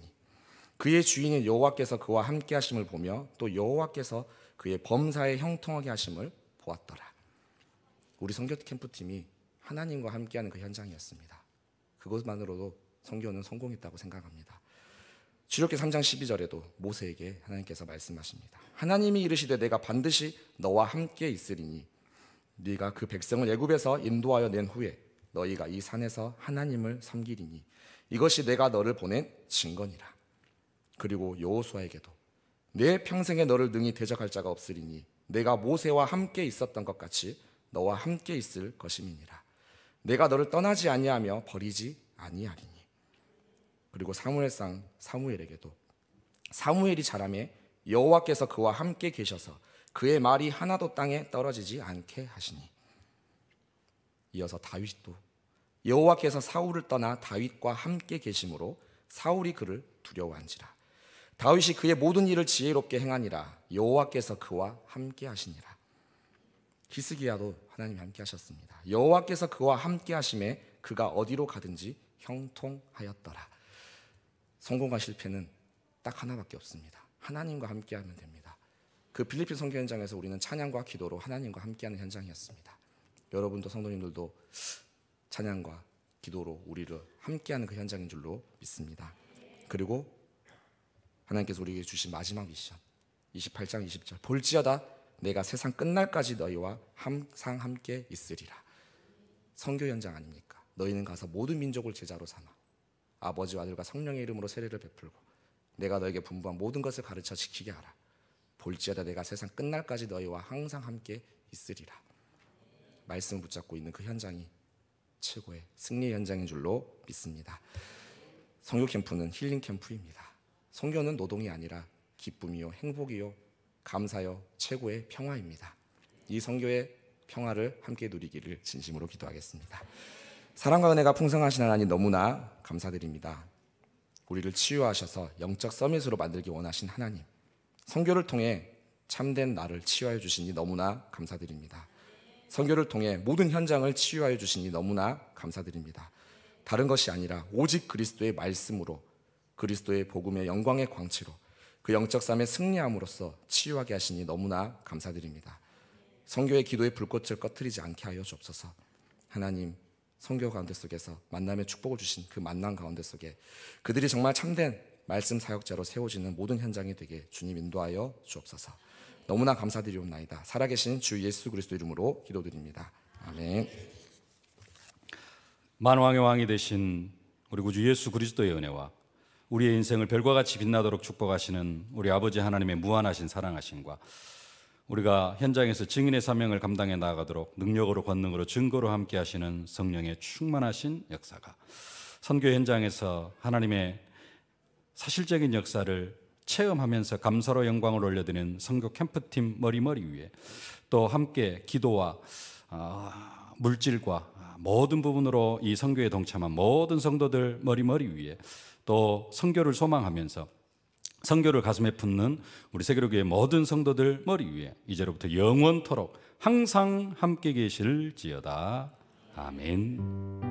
그의 주인인 여호와께서 그와 함께 하심을 보며 또 여호와께서 그의 범사에 형통하게 하심을 보았더라. 우리 선교 캠프팀이 하나님과 함께하는 그 현장이었습니다. 그것만으로도 선교는 성공했다고 생각합니다. 출애굽기 3장 12절에도 모세에게 하나님께서 말씀하십니다. 하나님이 이르시되 내가 반드시 너와 함께 있으리니 네가 그 백성을 애굽에서 인도하여 낸 후에 너희가 이 산에서 하나님을 섬기리니 이것이 내가 너를 보낸 증거니라. 그리고 여호수아에게도 내 평생에 너를 능히 대적할 자가 없으리니 내가 모세와 함께 있었던 것 같이 너와 함께 있을 것임이니라. 내가 너를 떠나지 아니하며 버리지 아니하리니. 그리고 사무엘상 사무엘에게도 사무엘이 자라매 여호와께서 그와 함께 계셔서 그의 말이 하나도 땅에 떨어지지 않게 하시니. 이어서 다윗도 여호와께서 사울을 떠나 다윗과 함께 계심으로 사울이 그를 두려워한지라. 다윗이 그의 모든 일을 지혜롭게 행하니라. 여호와께서 그와 함께 하시니라. 히스기야도 하나님이 함께 하셨습니다. 여호와께서 그와 함께 하심에 그가 어디로 가든지 형통하였더라. 성공과 실패는 딱 하나밖에 없습니다. 하나님과 함께하면 됩니다. 그 필리핀 선교 현장에서 우리는 찬양과 기도로 하나님과 함께하는 현장이었습니다. 여러분도 성도님들도 찬양과 기도로 우리를 함께하는 그 현장인 줄로 믿습니다. 그리고 하나님께서 우리에게 주신 마지막 미션 28장 20절 볼지어다 내가 세상 끝날까지 너희와 항상 함께 있으리라. 선교 현장 아닙니까? 너희는 가서 모든 민족을 제자로 삼아 아버지와 아들과 성령의 이름으로 세례를 베풀고 내가 너에게 분부한 모든 것을 가르쳐 지키게 하라. 볼지어다 내가 세상 끝날까지 너희와 항상 함께 있으리라. 말씀을 붙잡고 있는 그 현장이 최고의 승리의 현장인 줄로 믿습니다. 선교 캠프는 힐링 캠프입니다. 선교는 노동이 아니라 기쁨이요 행복이요 감사요 최고의 평화입니다. 이 선교의 평화를 함께 누리기를 진심으로 기도하겠습니다. 사랑과 은혜가 풍성하신 하나님 너무나 감사드립니다. 우리를 치유하셔서 영적 서밋으로 만들기 원하신 하나님, 선교를 통해 참된 나를 치유하여 주시니 너무나 감사드립니다. 선교를 통해 모든 현장을 치유하여 주시니 너무나 감사드립니다. 다른 것이 아니라 오직 그리스도의 말씀으로 그리스도의 복음의 영광의 광채로 그 영적 삶에 승리함으로써 치유하게 하시니 너무나 감사드립니다. 선교의 기도의 불꽃을 꺼트리지 않게 하여 주옵소서. 하나님, 선교 가운데 속에서 만남의 축복을 주신 그 만남 가운데 속에 그들이 정말 참된 말씀 사역자로 세워지는 모든 현장이 되게 주님 인도하여 주옵소서. 너무나 감사드리옵나이다. 살아계신 주 예수 그리스도 이름으로 기도드립니다. 아멘. 만왕의 왕이 되신 우리 구주 예수 그리스도의 은혜와 우리의 인생을 별과 같이 빛나도록 축복하시는 우리 아버지 하나님의 무한하신 사랑하심과 우리가 현장에서 증인의 사명을 감당해 나아가도록 능력으로 권능으로 증거로 함께 하시는 성령의 충만하신 역사가 선교 현장에서 하나님의 사실적인 역사를 체험하면서 감사로 영광을 올려드리는 선교 캠프팀 머리머리 위에 또 함께 기도와 물질과 모든 부분으로 이 선교에 동참한 모든 성도들 머리머리 위에 또 선교를 소망하면서 선교를 가슴에 품는 우리 세계로교회 모든 성도들 머리 위에 이제로부터 영원토록 항상 함께 계실지어다. 아멘.